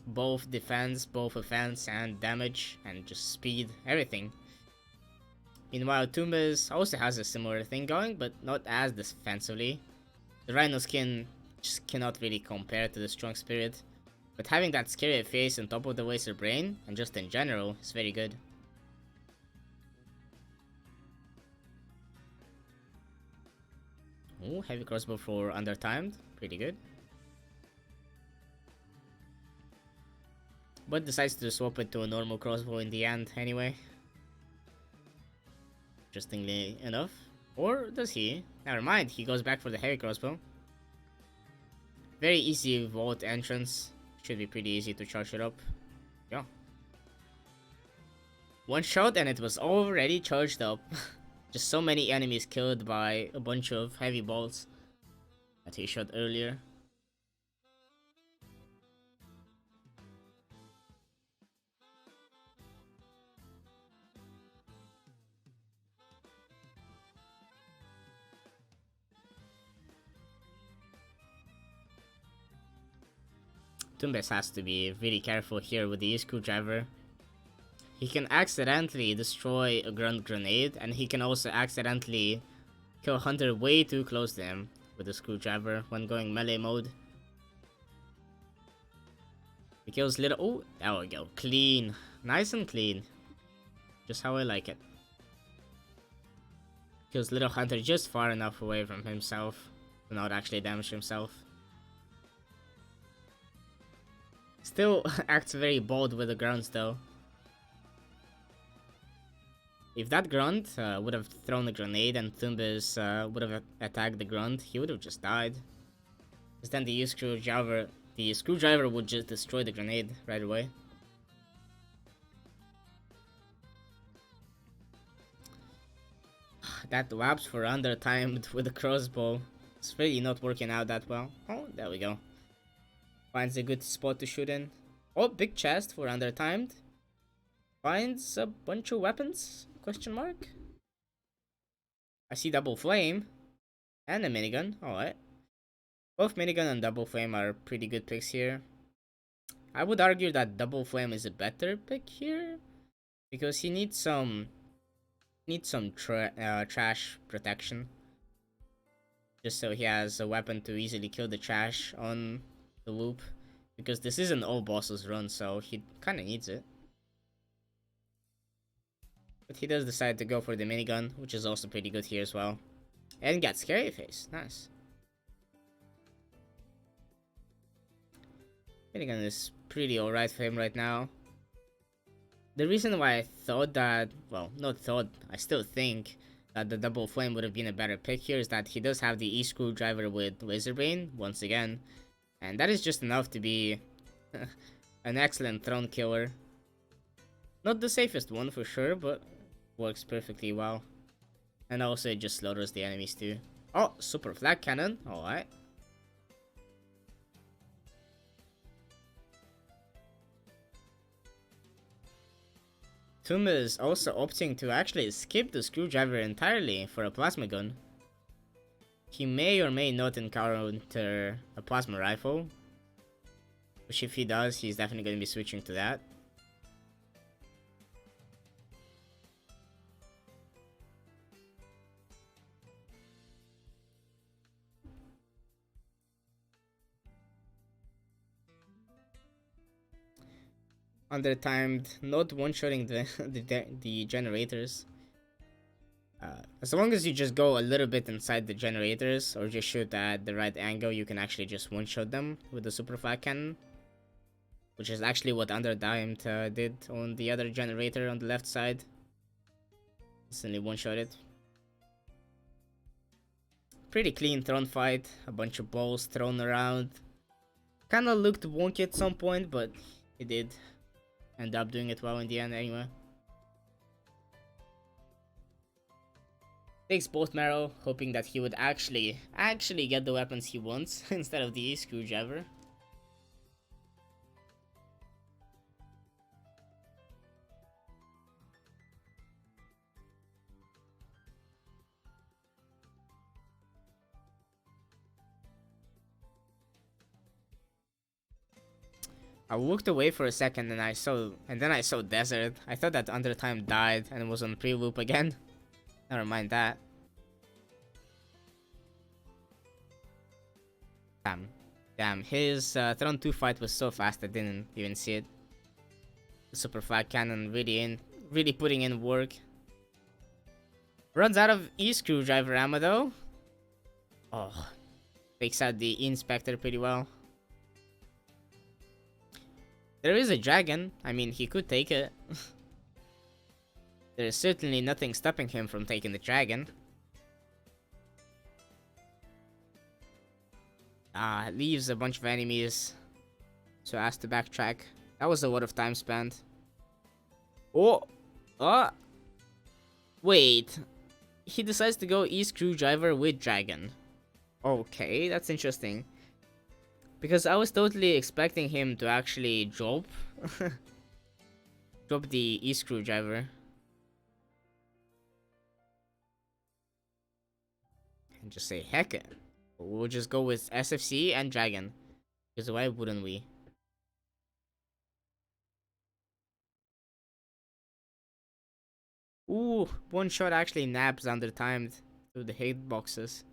Both defense, both offense, and damage, and just speed, everything. Meanwhile, Toombez also has a similar thing going, but not as defensively. The Rhino skin just cannot really compare to the Strong Spirit. But having that scary face on top of the Laser Brain, and just in general, is very good. Ooh, heavy crossbow for UnderTimed, pretty good. But decides to swap it to a normal crossbow in the end anyway. Interestingly enough. Or does he? Never mind, he goes back for the heavy crossbow. Very easy vault entrance. Should be pretty easy to charge it up. Yeah. One shot and it was already charged up. Just so many enemies killed by a bunch of heavy bolts that he shot earlier. Toombez has to be really careful here with the screwdriver. He can accidentally destroy a grunt grenade, and he can also accidentally kill Hunter way too close to him. with the screwdriver when going melee mode. He kills little. Oh, there we go. Clean. Nice and clean. Just how I like it. Kills little hunter just far enough away from himself to not actually damage himself. Still acts very bold with the grunts though. If that grunt would have thrown a grenade and Toombez would have attacked the grunt, he would have just died. Because then the screwdriver would just destroy the grenade right away. That wraps for undertimed with the crossbow. It's really not working out that well. Oh, there we go. Finds a good spot to shoot in. Oh, big chest for undertimed. Finds a bunch of weapons? Question mark. I see double flame and a minigun. Alright. Both minigun and double flame are pretty good picks here. I would argue that double flame is a better pick here because he needs some trash protection. Just so he has a weapon to easily kill the trash on the loop. Because this isn't all bosses run, so he kinda needs it. But he does decide to go for the minigun, which is also pretty good here as well. And got scary face. Nice. Minigun is pretty alright for him right now. The reason why I thought that, well, not thought, I still think that the double flame would have been a better pick here is that he does have the E-screwdriver with laser brain, once again. And that is just enough to be an excellent throne killer. Not the safest one for sure, but works perfectly well. And also it just slaughters the enemies too. Oh, super flag cannon, alright. Toombez is also opting to actually skip the screwdriver entirely for a plasma gun. He may or may not encounter a plasma rifle, which if he does, he's definitely going to be switching to that. Undertimed, not one-shotting the generators. As long as you just go a little bit inside the generators or just shoot at the right angle, you can actually just one-shot them with the super flag cannon. Which is actually what Undertimed did on the other generator on the left side. Instantly one-shot it. Pretty clean throne fight, a bunch of balls thrown around. Kinda looked wonky at some point, but he did end up doing it well in the end anyway. Takes both marrow, hoping that he would actually get the weapons he wants instead of the screwdriver. I looked away for a second and then I saw desert. I thought that Undertime died and was on pre-loop again. Never mind that. Damn, his Throne 2 fight was so fast I didn't even see it. The super flag cannon really putting in work. Runs out of E-screwdriver ammo though. Oh, takes out the inspector pretty well. There is a dragon. I mean, he could take it. There is certainly nothing stopping him from taking the dragon. Leaves a bunch of enemies, so has to backtrack. That was a lot of time spent. Oh! Wait. He decides to go E-screwdriver with dragon. Okay, that's interesting. Because I was totally expecting him to actually drop the E-screwdriver. And just say, heck it. We'll just go with SFC and dragon. Because why wouldn't we? Ooh, one shot actually naps Undertimed through the hitboxes.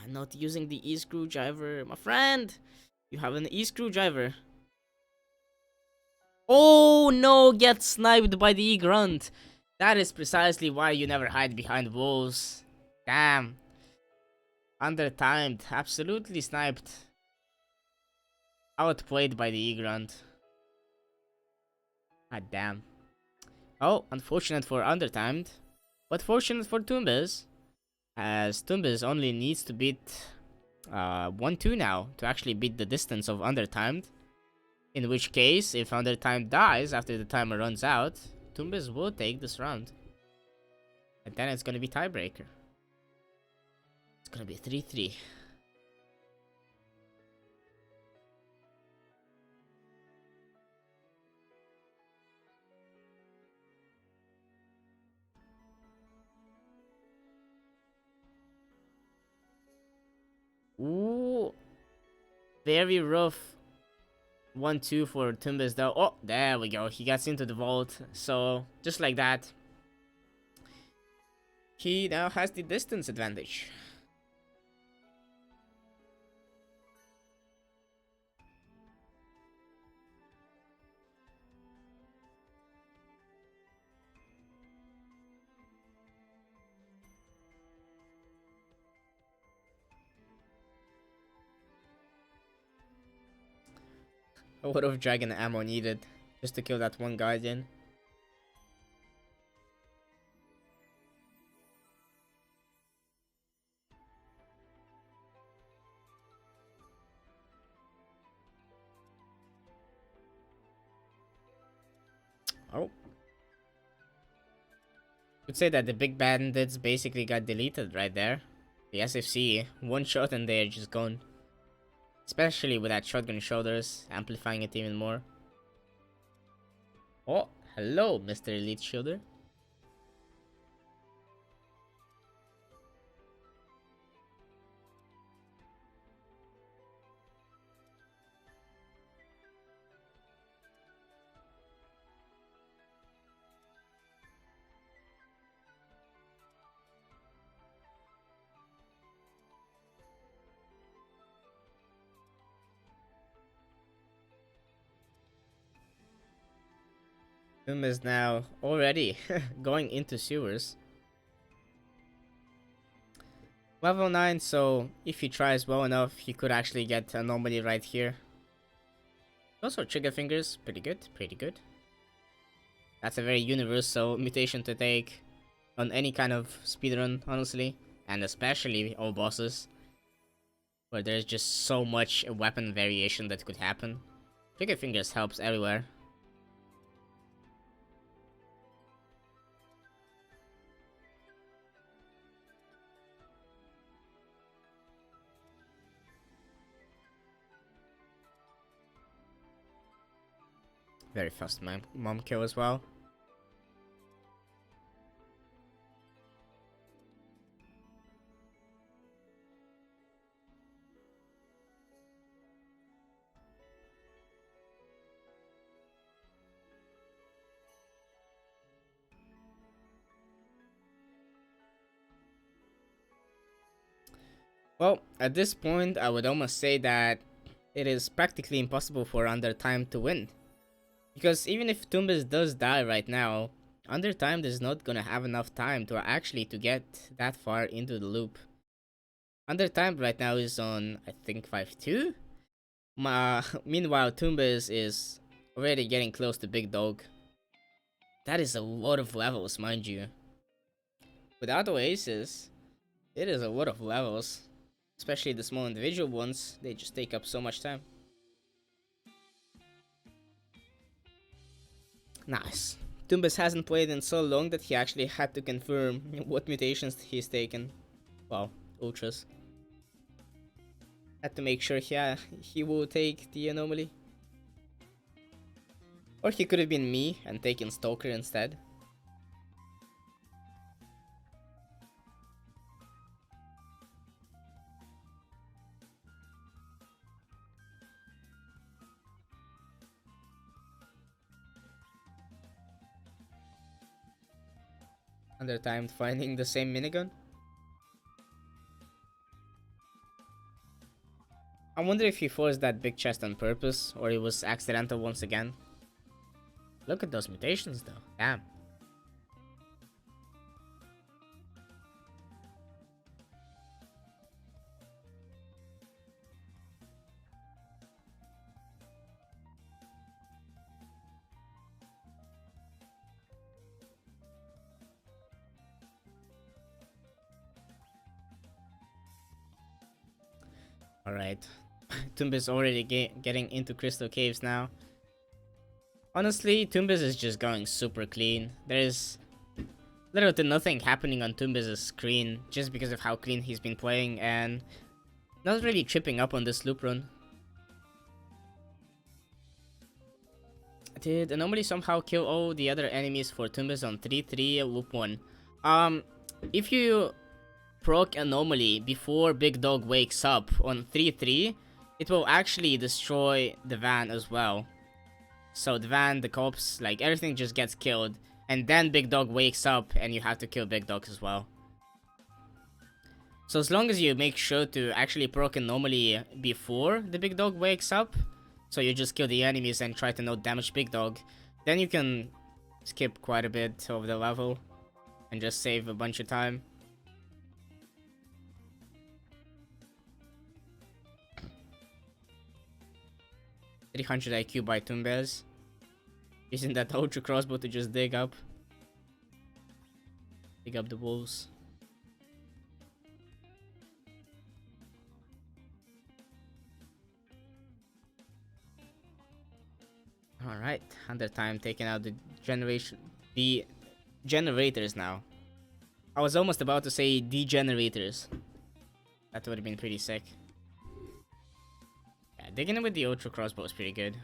Not using the E-screwdriver. My friend, you have an E-screwdriver. Oh no, get sniped by the E-grunt. That is precisely why you never hide behind walls. Damn. Undertimed. Absolutely sniped. Outplayed by the E-grunt. God damn. Oh, unfortunate for Undertimed. But fortunate for Toombez. As Toombez only needs to beat 1-2 now to actually beat the distance of Undertimed. In which case, if Undertimed dies after the timer runs out, Toombez will take this round. And then it's gonna be tiebreaker. It's gonna be 3-3. Ooh. Very rough 1-2 for Toombez though. Oh, there we go. He gets into the vault. So, just like that, he now has the distance advantage. A lot of dragon ammo needed just to kill that one guardian. Oh. Could say that the big bandits basically got deleted right there. The SFC, one shot and they're just gone. Especially with that shotgun shoulders, amplifying it even more. Oh, hello, Mr. Elite Shielder. Doom is now already going into sewers. Level 9, so if he tries well enough, he could actually get an anomaly right here. Also, trigger fingers, pretty good, pretty good. That's a very universal mutation to take on any kind of speedrun, honestly. And especially all bosses, where there's just so much weapon variation that could happen. Trigger fingers helps everywhere. Very fast mom kill as well. Well, at this point, I would almost say that it is practically impossible for UnderTimed to win. Because even if Toombez does die right now, UnderTimed is not gonna have enough time to actually to get that far into the loop. UnderTimed right now is on, I think, 5-2? Meanwhile, Toombez is already getting close to Big Dog. That is a lot of levels, mind you. Without Oasis, it is a lot of levels. Especially the small individual ones, they just take up so much time. Nice. Toombez hasn't played in so long that he actually had to confirm what mutations he's taken. Well, ultras. Had to make sure he will take the anomaly. Or he could have been me and taken Stalker instead. Undertimed finding the same minigun. I wonder if he forced that big chest on purpose, or it was accidental once again. Look at those mutations though, damn. Alright. Toombez already getting into crystal caves now. Honestly, Toombez is just going super clean. There's little to nothing happening on Toombez's screen just because of how clean he's been playing and not really tripping up on this loop run. Did Anomaly somehow kill all the other enemies for Toombez on 3-3 loop 1? If you proc Anomaly before Big Dog wakes up on 3-3, it will actually destroy the van as well. So the van, the cops, like everything just gets killed. And then Big Dog wakes up and you have to kill Big Dog as well. So as long as you make sure to actually proc Anomaly before the Big Dog wakes up, so you just kill the enemies and try to not damage Big Dog, then you can skip quite a bit of the level and just save a bunch of time. .300 IQ by Toombez. Using that ultra crossbow to just dig up the wolves. Alright, UnderTimed taking out the generators now. I was almost about to say degenerators. That would have been pretty sick. Yeah, digging in with the ultra crossbow is pretty good.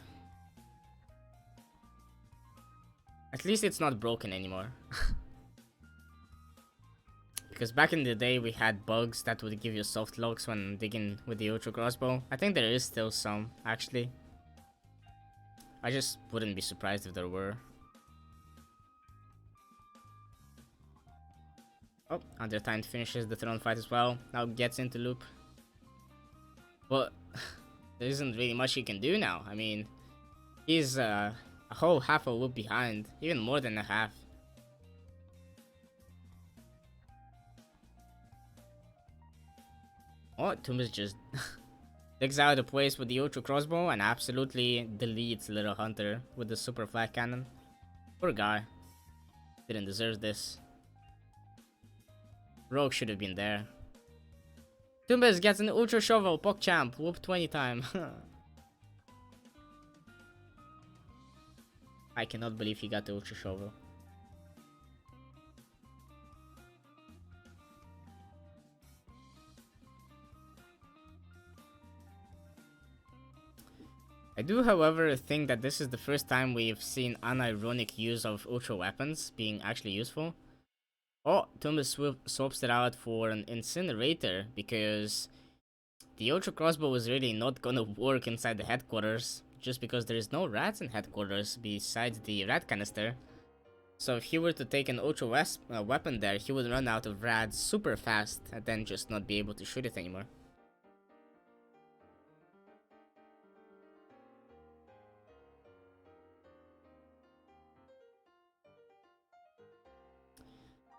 At least it's not broken anymore. Because back in the day we had bugs that would give you soft locks when digging with the ultra crossbow. I think there is still some, actually. I just wouldn't be surprised if there were. Oh, UnderTimed finishes the throne fight as well. Now gets into loop. But there isn't really much he can do now. I mean, he's a whole half a loop behind. Even more than a half. Oh, Toombez just digs out of place with the ultra crossbow and absolutely deletes Little Hunter with the super flat cannon. Poor guy. Didn't deserve this. Rogue should have been there. Toombez gets an ultra shovel, PogChamp, whoop 20 time. I cannot believe he got the ultra shovel. I do, however, think that this is the first time we've seen unironic use of ultra weapons being actually useful. Oh, Toombez swaps it out for an incinerator because the ultra crossbow is really not gonna work inside the headquarters just because there is no rats in headquarters besides the rat canister. So if he were to take an ultra weapon there, he would run out of rats super fast and then just not be able to shoot it anymore.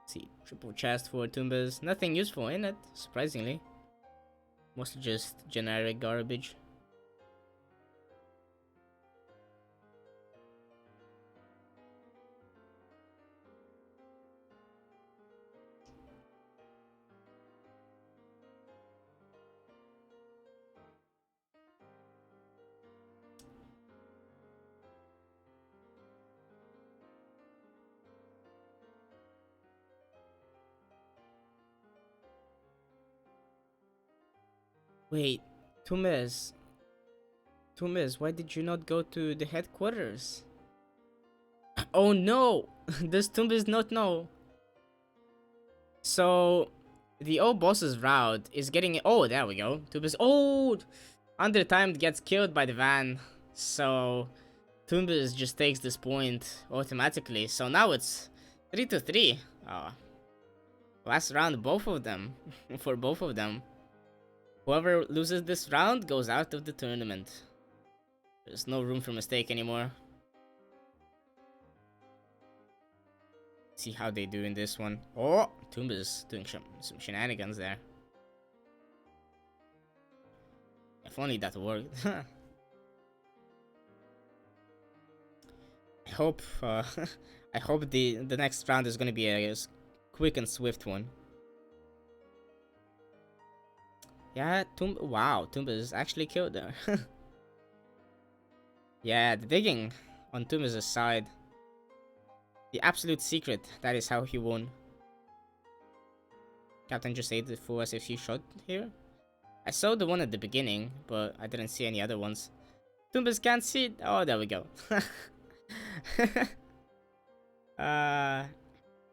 See, triple chest for Toombez. Nothing useful in it, surprisingly. Mostly just generic garbage. Wait, Toombez, why did you not go to the headquarters? Oh no! Does Toombez not know? So, the old boss's route is getting... Oh, there we go. Toombez... Oh! UnderTimed gets killed by the van. So, Toombez just takes this point automatically. So now it's 3-3. Last round, both of them. For both of them. Whoever loses this round goes out of the tournament. There's no room for mistake anymore. See how they do in this one. Oh, Toombez doing some shenanigans there. If only that worked. I hope I hope the next round is gonna be a quick and swift one. Yeah, wow, Toombez actually killed there. Yeah, the digging on Toombez's side. The absolute secret, that is how he won. Captain just ate the full SFC shot here. I saw the one at the beginning, but I didn't see any other ones. Toombez can't see it. Oh, there we go.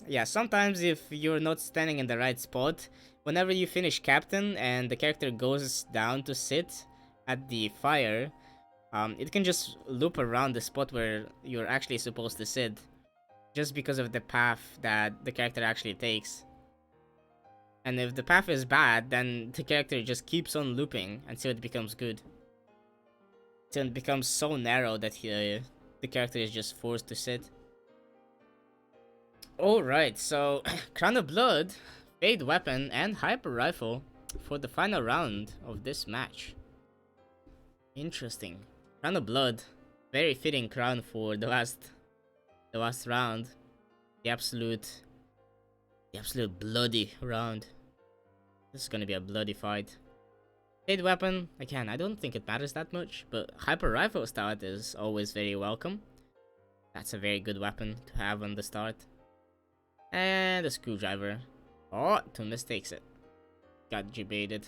Yeah, sometimes if you're not standing in the right spot, whenever you finish captain and the character goes down to sit at the fire, it can just loop around the spot where you're actually supposed to sit, just because of the path that the character actually takes. And if the path is bad, then the character just keeps on looping until it becomes good. Until it becomes so narrow that the character is just forced to sit. Alright, so Crown of Blood, Fade Weapon, and Hyper Rifle for the final round of this match. Interesting. Crown of Blood, very fitting crown for the last round. The absolute bloody round. This is gonna be a bloody fight. Fade Weapon, again, I don't think it matters that much, but Hyper Rifle start is always very welcome. That's a very good weapon to have on the start. And a Screwdriver. Oh, Toombez takes it. Got debated.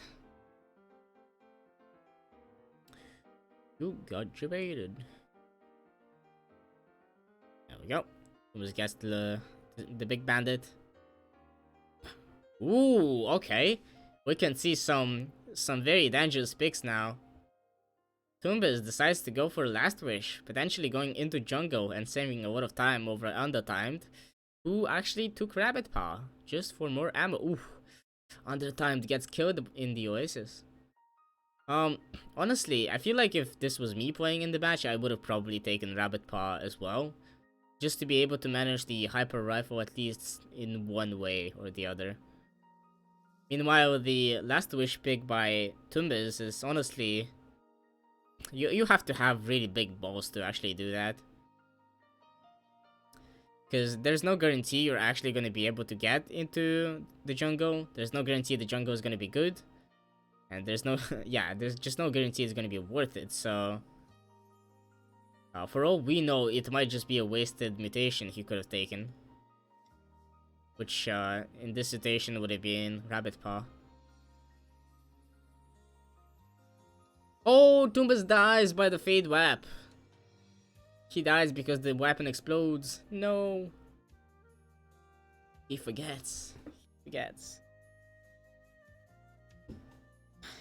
You got debated. There we go. Toombez gets the big bandit. Ooh, okay. We can see some very dangerous picks now. Toombez decides to go for Last Wish, potentially going into jungle and saving a lot of time over UnderTimed, who actually took Rabbit Paw just for more ammo. Ooh, UnderTimed gets killed in the Oasis. Honestly, I feel like if this was me playing in the match, I would have probably taken Rabbit Paw as well, just to be able to manage the Hyper Rifle at least in one way or the other. Meanwhile, the Last Wish pick by Toombez is honestly... You have to have really big balls to actually do that. Because there's no guarantee you're actually going to be able to get into the jungle. There's no guarantee the jungle is going to be good. And there's no... yeah, there's just no guarantee it's going to be worth it, so... for all we know, it might just be a wasted mutation he could have taken. Which, in this situation would have been Rabbit Paw. Oh, Toombez dies by the Fade Wap. He dies because the weapon explodes. No. He forgets.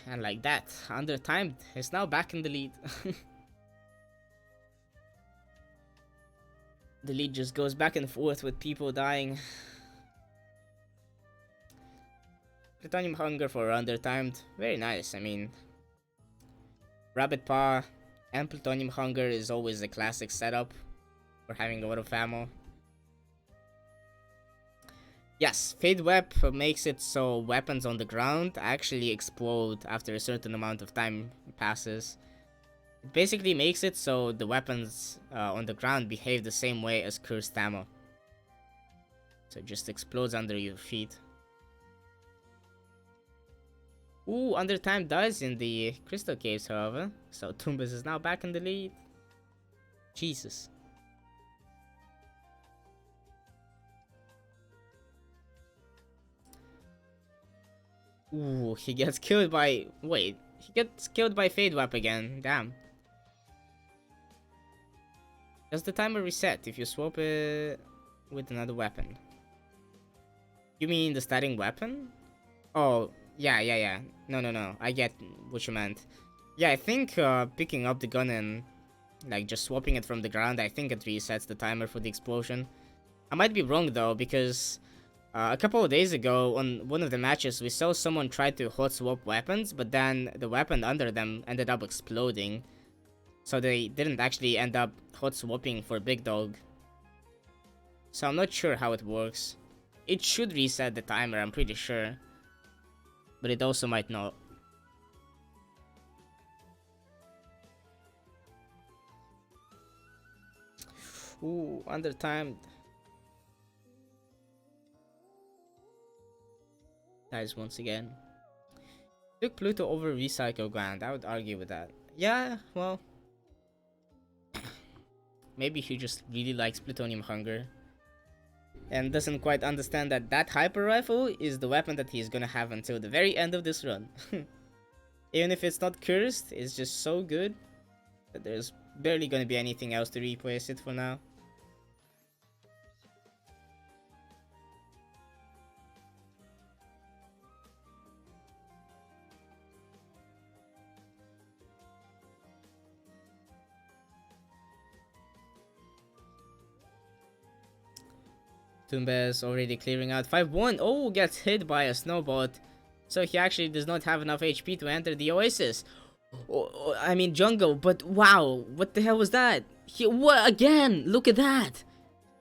And like that, UnderTimed is now back in the lead. The lead just goes back and forth with people dying. Plutonium Hunger for UnderTimed. Very nice, I mean... Rabbit Paw and Plutonium Hunger is always a classic setup for having a lot of ammo. Yes, Fade Web makes it so weapons on the ground actually explode after a certain amount of time passes. It basically makes it so the weapons on the ground behave the same way as cursed ammo. So it just explodes under your feet. Ooh, UnderTimed dies in the Crystal Caves, however. So Toombez is now back in the lead. Jesus. Ooh, he gets killed by... Wait, he gets killed by Fade Wap again. Damn. Does the timer reset if you swap it with another weapon? You mean the starting weapon? Oh... Yeah. No. I get what you meant. Yeah, I think picking up the gun and like just swapping it from the ground, I think it resets the timer for the explosion. I might be wrong though, because A couple of days ago, on one of the matches, we saw someone try to hot swap weapons, but then the weapon under them ended up exploding. So they didn't actually end up hot swapping for Big Dog. So I'm not sure how it works. It should reset the timer, I'm pretty sure. But it also might not. Ooh, undertimed. Guys, once again. Took Pluto over Recycle Grand. I would argue with that. Yeah, well. Maybe he just really likes plutonium hunger. And doesn't quite understand that that hyper rifle is the weapon that he's gonna have until the very end of this run. Even if it's not cursed, it's just so good that there's barely gonna be anything else to replace it for now. Toombez already clearing out 5-1. Oh, gets hit by a snowbot. So he actually does not have enough HP to enter the Oasis. I mean jungle, but wow, what the hell was that? What again? Look at that.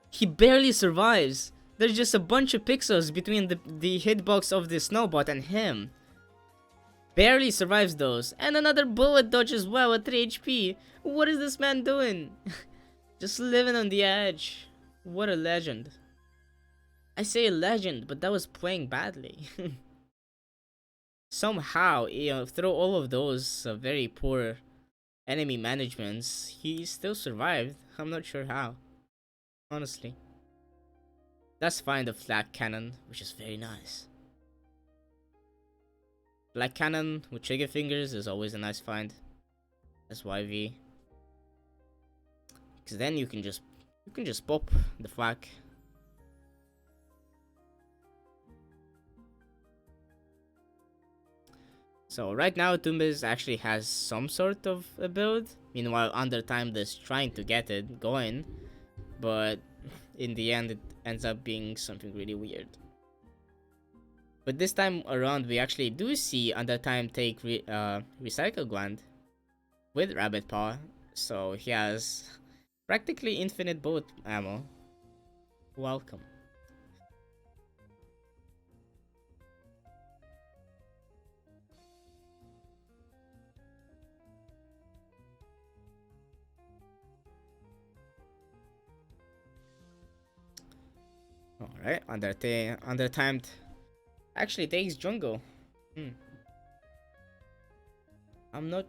He barely survives. There's just a bunch of pixels between the hitbox of the snowbot and him. Barely survives those. And another bullet dodge as well at 3 HP. What is this man doing? Just living on the edge. What a legend. I say a legend, but that was playing badly. Somehow, you know, through all of those very poor enemy managements, he still survived. I'm not sure how, honestly. Let's find the flat cannon, which is very nice. Black cannon with trigger fingers is always a nice find. SYV. Because then you can just pop the flak. So right now Toombez actually has some sort of a build. Meanwhile UnderTimed is trying to get it going. But in the end it ends up being something really weird. But this time around we actually do see UnderTimed take Recycle Gland with Rabbit Paw. So he has practically infinite bullet ammo. Welcome. Alright, UnderTimed actually takes jungle. I'm not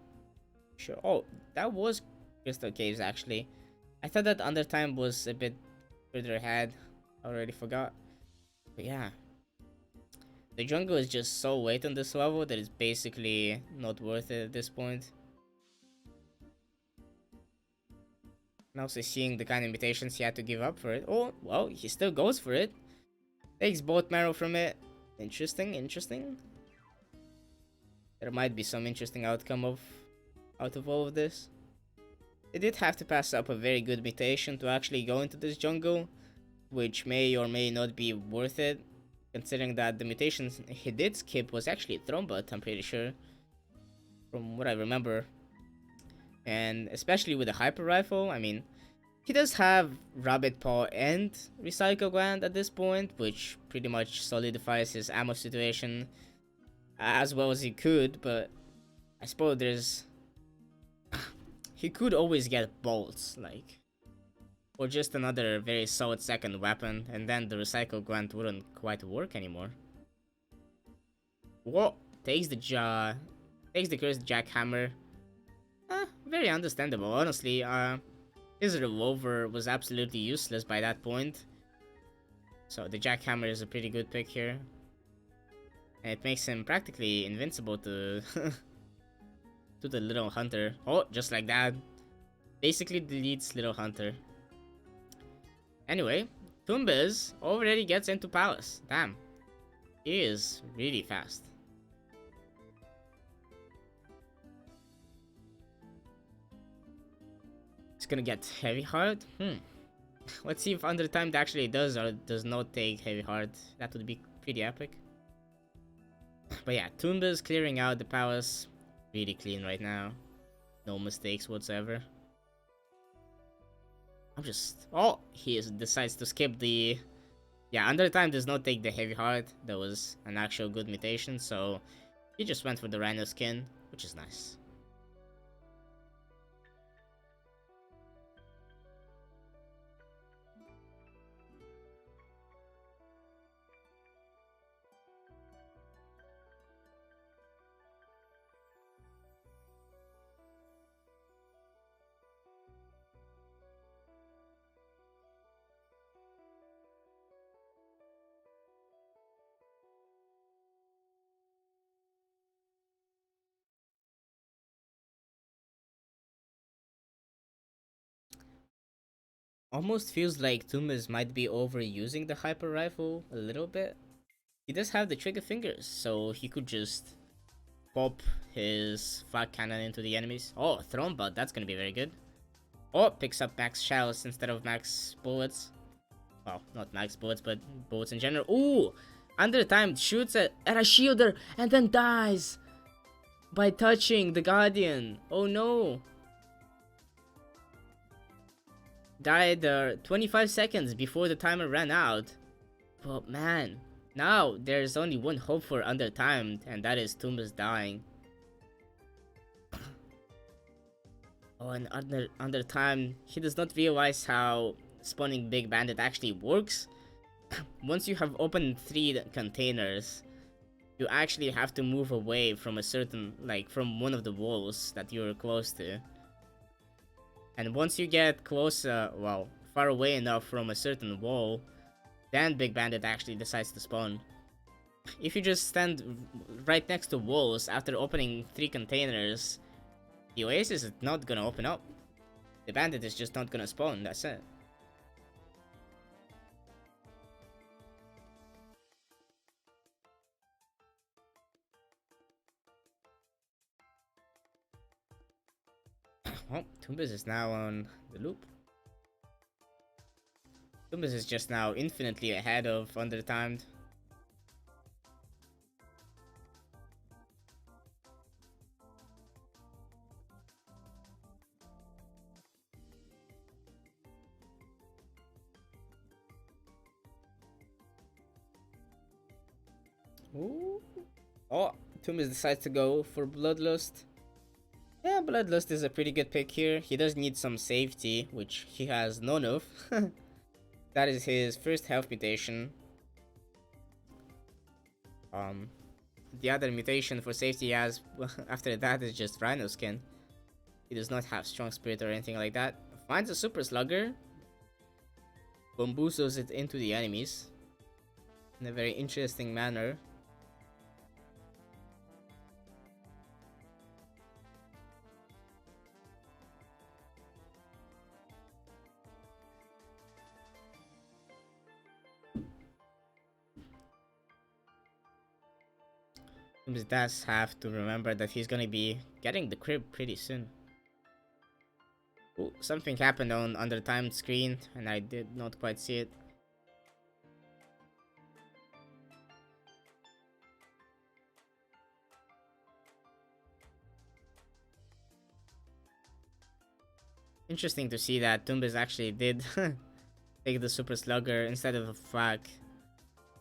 sure. Oh, that was Crystal Caves actually. I thought that UnderTimed was a bit further ahead. I already forgot. But yeah. The jungle is just so late on this level that it's basically not worth it at this point. And also seeing the kind of mutations he had to give up for it. Oh, well, he still goes for it. Takes both marrow from it. Interesting, interesting. There might be some interesting outcome out of all of this. They did have to pass up a very good mutation to actually go into this jungle, which may or may not be worth it, considering that the mutations he did skip was actually Thrombot, I'm pretty sure, from what I remember. And especially with the hyper rifle, I mean, he does have Rabbit Paw and Recycle Gland at this point, which pretty much solidifies his ammo situation as well as he could, but I suppose there's... he could always get bolts, like, or just another very solid second weapon, and then the Recycle Gland wouldn't quite work anymore. Whoa! Takes the cursed jackhammer. Very understandable, honestly. His revolver was absolutely useless by that point. So the jackhammer is a pretty good pick here. And it makes him practically invincible to to the Little Hunter. Oh, just like that. Basically deletes Little Hunter. Anyway, Toombez already gets into Palace. Damn. He is really fast. Gonna get heavy heart. Let's see if Undertimed actually does or does not take Heavy Heart. That would be pretty epic. But yeah, Toombez clearing out the palace. Really clean right now. No mistakes whatsoever. I'm just... Oh, decides to skip the... Yeah, Undertime does not take the Heavy Heart. That was an actual good mutation, so he just went for the Rhino skin, which is nice. Almost feels like Toombez might be overusing the Hyper Rifle a little bit. He does have the trigger fingers, so he could just pop his flag cannon into the enemies. Oh, Throne Butt, that's gonna be very good. Oh, picks up max shells instead of max bullets. Well, not max bullets, but bullets in general. Ooh! Undertimed shoots at a shielder and then dies by touching the Guardian. Oh no! Died 25 seconds before the timer ran out. But man, now there's only one hope for Undertimed, and that is Toombez dying. Oh, and Undertimed, he does not realize how spawning Big Bandit actually works. Once you have opened 3 containers, you actually have to move away from a certain, like, from one of the walls that you're close to. And once you get close, well, far away enough from a certain wall, then Big Bandit actually decides to spawn. If you just stand right next to walls after opening 3 containers, the Oasis is not gonna open up. The Bandit is just not gonna spawn, that's it. Oh, Toombez is now on the loop. Toombez is just now infinitely ahead of Undertimed. Ooh. Oh, Toombez decides to go for Bloodlust. Yeah, Bloodlust is a pretty good pick here. He does need some safety, which he has none of. That is his first health mutation. The other mutation for safety he has after that is just Rhino skin. He does not have strong spirit or anything like that. Finds a super slugger. Bamboozles it into the enemies in a very interesting manner. Toombez does have to remember that he's gonna be getting the crib pretty soon. Ooh, something happened on Undertimed screen and I did not quite see it. Interesting to see that Toombez actually did take the Super Slugger instead of a Flak.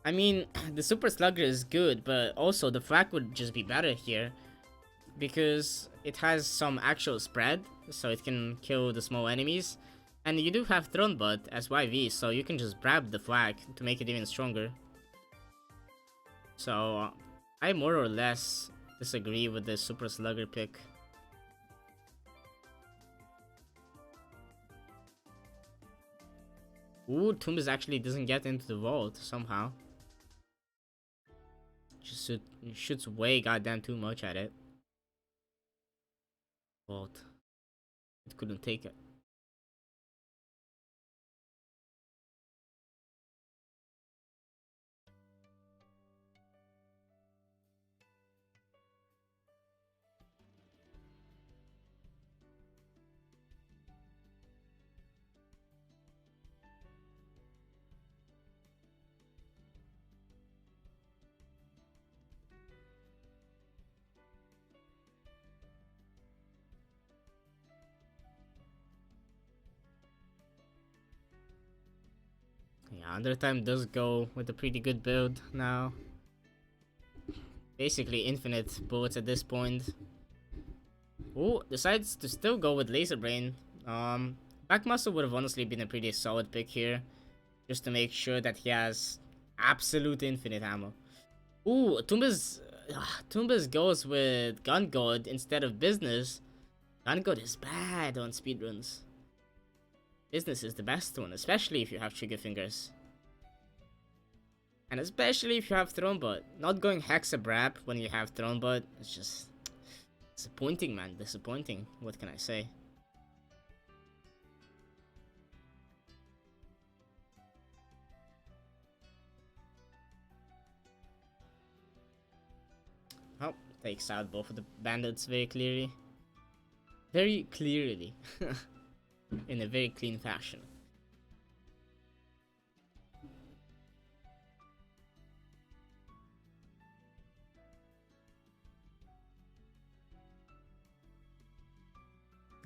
I mean, the Super Slugger is good, but also the Flak would just be better here. Because it has some actual spread, so it can kill the small enemies. And you do have Throne Butt as YV, so you can just grab the Flak to make it even stronger. So, I more or less disagree with the Super Slugger pick. Ooh, Toombez actually doesn't get into the vault somehow. Just shoots way goddamn too much at it. Vault. It couldn't take it. Undertime does go with a pretty good build now. Basically infinite bullets at this point. Ooh, decides to still go with Laser Brain. Back Muscle would have honestly been a pretty solid pick here. Just to make sure that he has absolute infinite ammo. Ooh, Toombez goes with Gun God instead of Business. Gun God is bad on speedruns. Business is the best one, especially if you have trigger fingers. And especially if you have Thronebot. Not going Hexabrap when you have Thronebot, it's just disappointing, man. Disappointing. What can I say? Oh, takes out both of the bandits very clearly. Very clearly. In a very clean fashion.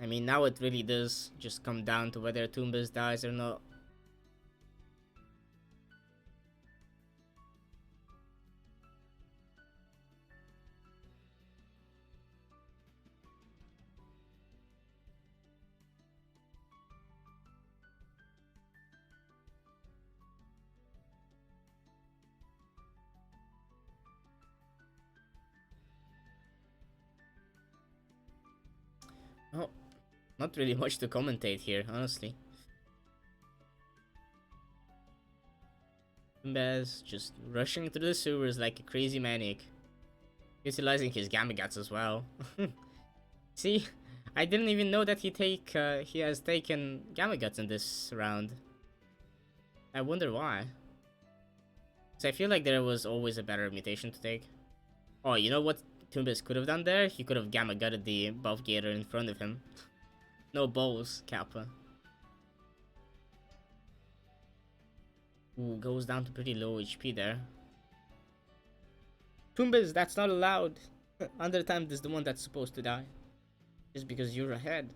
I mean, now it really does just come down to whether Toombez dies or not. Oh, not really much to commentate here, honestly. Toombez just rushing through the sewers like a crazy maniac. Utilizing his Gamma Guts as well. See, I didn't even know that he has taken Gamma Guts in this round. I wonder why. So I feel like there was always a better mutation to take. Oh, you know what Toombez could have done there? He could have Gamma Gutted the buff gator in front of him. No balls, Kappa. Ooh, goes down to pretty low HP there. Toombez, that's not allowed. Undertimed is the one that's supposed to die. Just because you're ahead.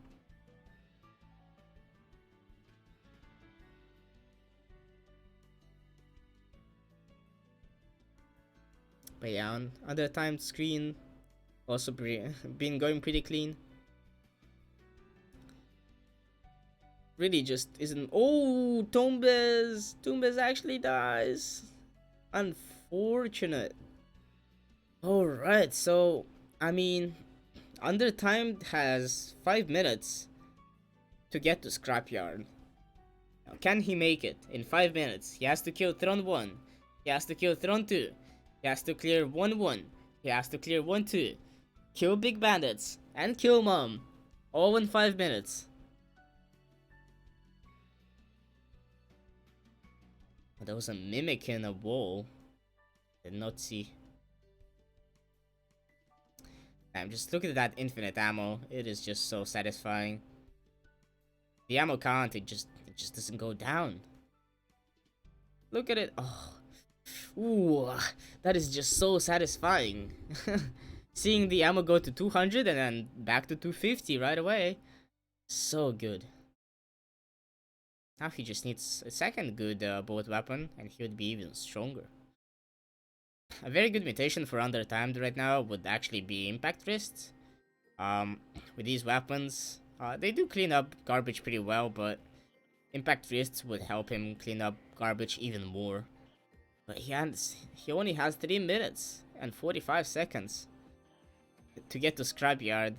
But yeah, on Undertimed screen, also been going pretty clean. Really just isn't. Oh, Toombez! Toombez actually dies. Unfortunate. Alright, so, I mean, Undertimed has 5 minutes to get to Scrapyard. Now, can he make it in 5 minutes? He has to kill Tron 1. He has to kill Tron 2. He has to clear 1-1. He has to clear 1-2. Kill Big Bandits. And kill Mom. All in 5 minutes. There was a mimic in a wall. Did not see. I'm just looking at that infinite ammo. It is just so satisfying. The ammo count, it just doesn't go down. Look at it. Oh. Ooh, that is just so satisfying. Seeing the ammo go to 200 and then back to 250 right away. So good. Now he just needs a second good bullet weapon and he would be even stronger. A very good mutation for Undertimed right now would actually be Impact Wrists. With these weapons, they do clean up garbage pretty well, but Impact Wrists would help him clean up garbage even more. But he only has 3 minutes and 45 seconds to get to Scrapyard,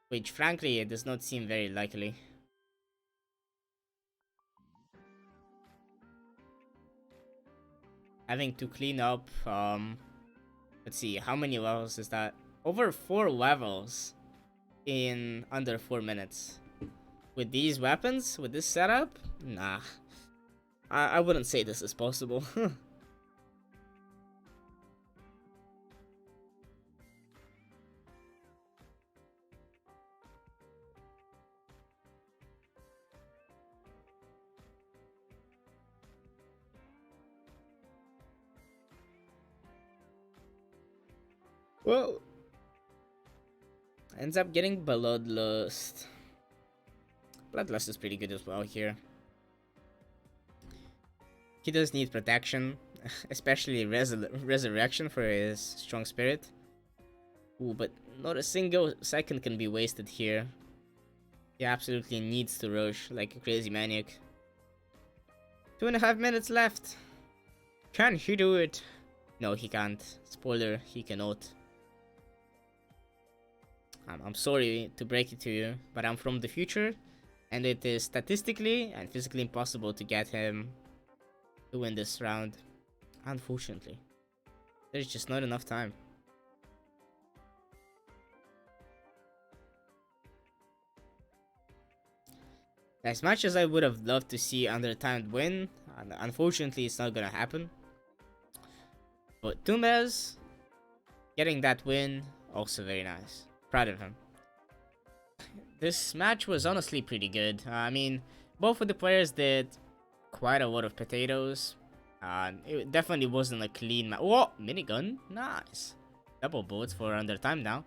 which frankly it does not seem very likely. Having to clean up, let's see, how many levels is that? Over 4 levels in under 4 minutes. With these weapons, with this setup, nah. I wouldn't say this is possible. Well, ends up getting Bloodlust. Bloodlust is pretty good as well here. He does need protection, especially resurrection for his strong spirit. Ooh, but not a single second can be wasted here. He absolutely needs to rush like a crazy maniac. 2.5 minutes left. Can he do it? No, he can't. Spoiler, he cannot. I'm sorry to break it to you, but I'm from the future, and it is statistically and physically impossible to get him to win this round. Unfortunately, there's just not enough time. As much as I would have loved to see UnderTimed win, unfortunately it's not gonna happen. But Toombez getting that win, also very nice. Proud of him. This match was honestly pretty good. I mean, both of the players did quite a lot of potatoes. It definitely wasn't a clean match. Oh, minigun, nice. Double bullets for UnderTimed now.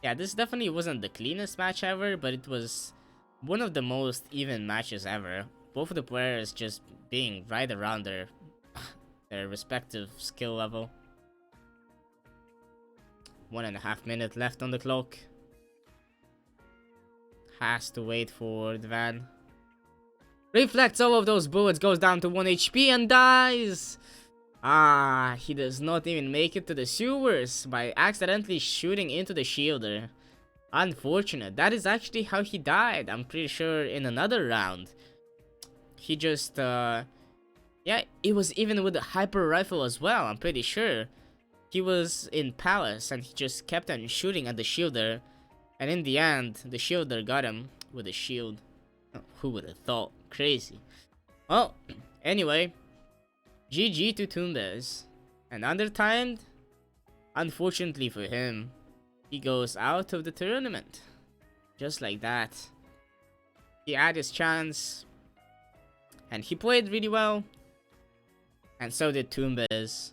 Yeah, this definitely wasn't the cleanest match ever, but it was one of the most even matches ever. Both of the players just being right around their respective skill level. 1.5 minutes left on the clock. Has to wait for the van. Reflects all of those bullets, goes down to 1 HP and dies. Ah, he does not even make it to the sewers by accidentally shooting into the shielder. Unfortunate. That is actually how he died. I'm pretty sure in another round. He just, yeah, it was even with a hyper rifle as well, I'm pretty sure. He was in Palace and he just kept on shooting at the shielder. And in the end, the shielder got him with a shield. Oh, who would have thought? Crazy. Well, anyway, GG to Toombez. And UnderTimed, unfortunately for him, he goes out of the tournament. Just like that. He had his chance. And he played really well. And so did Toombez.